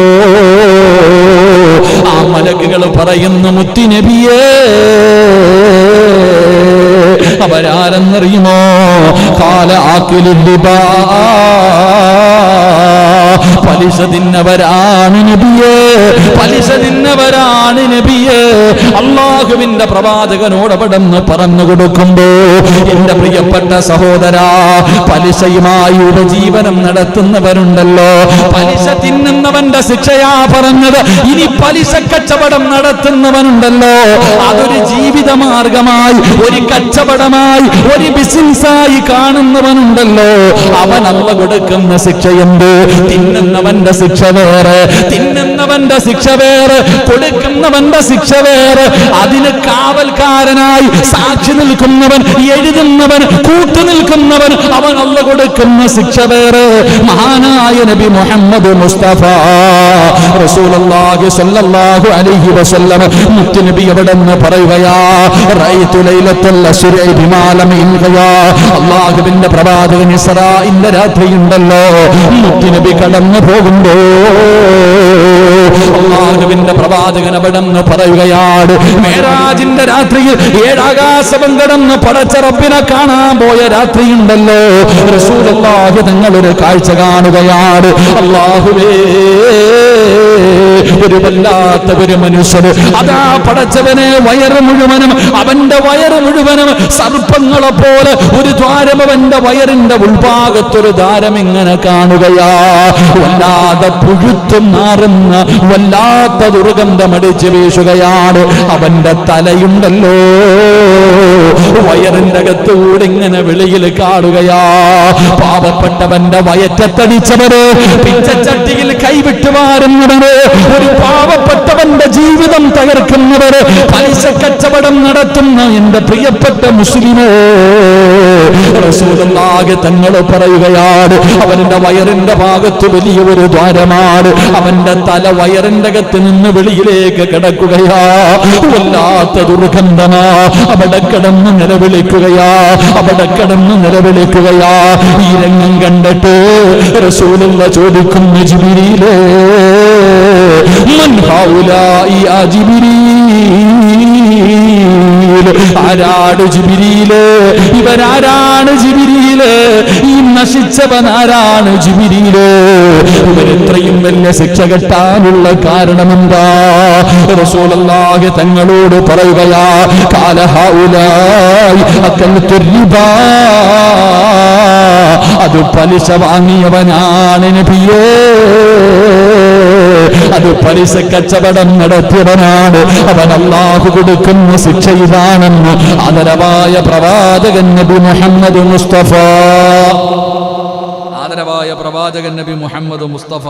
ആ മലക്കുകൾ പറയുന്നു, മുത്തുനബിയേ, അവരാരെന്നറിയുമോ? ഖാല ആഖിലുൽ റിബാ, പലിശ തിന്നവരാണ് നബിയേ, പലിശ തിന്നവരാണ് നബിയേ. അല്ലാഹുവിന്റെ പ്രവാചകനോട് അവിടെന്ന് പറഞ്ഞു കൊടുക്കുമ്പോ, എന്റെ പ്രിയപ്പെട്ട സഹോദരാ, പലിശയുമായി ഉപജീവനം നടത്തുന്നവരുണ്ടല്ലോ, പലിശ തിന്നുന്നവന്റെ ശിക്ഷയാ പറഞ്ഞത്. ഇനി പലിശ കച്ചവടം നടത്തുന്നവനുണ്ടല്ലോ, അതൊരു ജീവിത മാർഗമായി, ഒരു കച്ചവടമായി, ഒരു ബിസിനസ്സായി കാണുന്നവനുണ്ടല്ലോ, അവൻ അള്ള കൊടുക്കുന്ന ശിക്ഷയുണ്ട്. തിന്നുന്നവന്റെ ശിക്ഷ വേറെ, തിന്നുന്നവന്റെ ശിക്ഷ വേറെ, കൊടുക്കുന്നവന്റെ ശിക്ഷ വേറെ. അതിന് കാവൽക്കാരനായി സാക്ഷി നിൽക്കുന്നവൻ, എഴുതുന്നവൻ, കൂട്ടുനിൽക്കുന്നവൻ, അവൻ അള്ള കൊടുക്കുന്ന ശിക്ഷ വേറെ. മഹാനായ നബി മുഹമ്മദ് മുസ്തഫ റസൂലുള്ളാഹി സ്വല്ലല്ലാഹു അലൈഹി വസല്ലം മുത്തുനബി അവിടെന്ന് പറയുകയാ, റഅയ്തു ലൈലത്തുൽ അസ്രി ബിമാ ലം ഇൻഖയാ. അല്ലാഹുവിന്റെ പ്രവാചകൻ ഇസ്രാഇന്റെ രാത്രിയുണ്ടല്ലോ, മുത്തുനബി കടന്നു പോകുമ്പോ, അല്ലാഹുവിന്റെ പ്രവാചകൻ അവിടെന്ന് പറയുകയാണ്, മേറാജിന്റെ രാത്രിയിൽ ഏഴാകാശം കടന്ന് പടച്ച റബ്ബിനെ കാണാൻ പോയ രാത്രിയുണ്ടല്ലോ, റസൂലുള്ളാഹി തങ്ങളൊരു കാഴ്ച കാണുകയാണ്. അല്ലാഹുവേ, ഒരു വല്ലാത്ത ഒരു മനുഷ്യന് അതാ പടച്ചവനെ വയറ് മുഴുവനും അവന്റെ വയറ് മുഴുവനും സർപ്പങ്ങളെ പോലെ ഒരു ദ്വാരം അവന്റെ വയറിന്റെ ഉൾഭാഗത്തൊരു ദ്വാരം ഇങ്ങനെ കാണുകയാ. വല്ലാതെ പുഴുത്തും നാറുന്ന വല്ലാത്ത ദുർഗന്ധമടിച്ച് വീശുകയാണ്. അവന്റെ തലയുണ്ടല്ലോ വയറിന്റെ അകത്തൂടെ ഇങ്ങനെ വെളിയിൽ കാണുകയാ. പാവപ്പെട്ടവന്റെ വയറ്റത്തടിച്ചവര്, പിച്ചച്ചട്ടിയിൽ കൈവിട്ടുമാറുന്നവര്, ഒരു പാവപ്പെട്ടവന്റെ ജീവിതം തകർക്കുന്നവര്, പലിശ കച്ചവടം നടത്തുന്ന എന്റെ പ്രിയപ്പെട്ട മുസ്ലിമേ, റസൂലുള്ളാഹി തങ്ങൾ പറയുകയാണ് അവന്റെ വയറിന്റെ ഭാഗത്ത് വലിയ ഒരു ദ്വാരമാണ്. അവന്റെ തല വയറിന്റെ അകത്ത് നിന്ന് വെളിയിലേക്ക് കിടക്കുകയാ. വല്ലാത്ത ദുർഗന്ധമാ. അവിടെ കിടന്ന് നിലവിളിക്കുകയാ, അവിടെ കിടന്ന് നിലവിളിക്കുകയാ. ഈ രംഗം കണ്ടിട്ട് റസൂലുള്ളാഹി ചോദിക്കുന്നു, ജിബ്രീലേ മൻ ഹൗലാഇ യാ ജിബ്രീൽ, ആരാണ് ജിബ്രീല്? ഇവരാരാണ് ജിബ്രീല്? ഈ നശിച്ചവൻ ആരാണ് ജിബ്രീല്? ഇവരിത്രയും വലിയ ശിക്ഷ കിട്ടാനുള്ള കാരണമെന്താ? റസൂലുള്ളാഹി തങ്ങളോട് പറയുകയാ, ഖാല ഹൗലാഇ അകൽതു റിബാ, അത് പലിശ വാങ്ങിയവനാണ് നബിയേ, അത് പലിശ കച്ചവടം നടത്തിയവനാണ്. അവൻ അല്ലാഹു കൊടുക്കുന്ന ശിക്ഷ ഇതാണെന്ന് ആദരവായ പ്രവാചകൻ നബി മുഹമ്മദ് മുസ്തഫ, ആദരവായ പ്രവാചകൻ നബി മുഹമ്മദ് മുസ്തഫ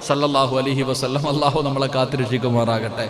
സല്ലല്ലാഹു അലൈഹി വസല്ലം. അല്ലാഹു നമ്മളെ കാത്തിരക്ഷിക്കുമാറാകട്ടെ.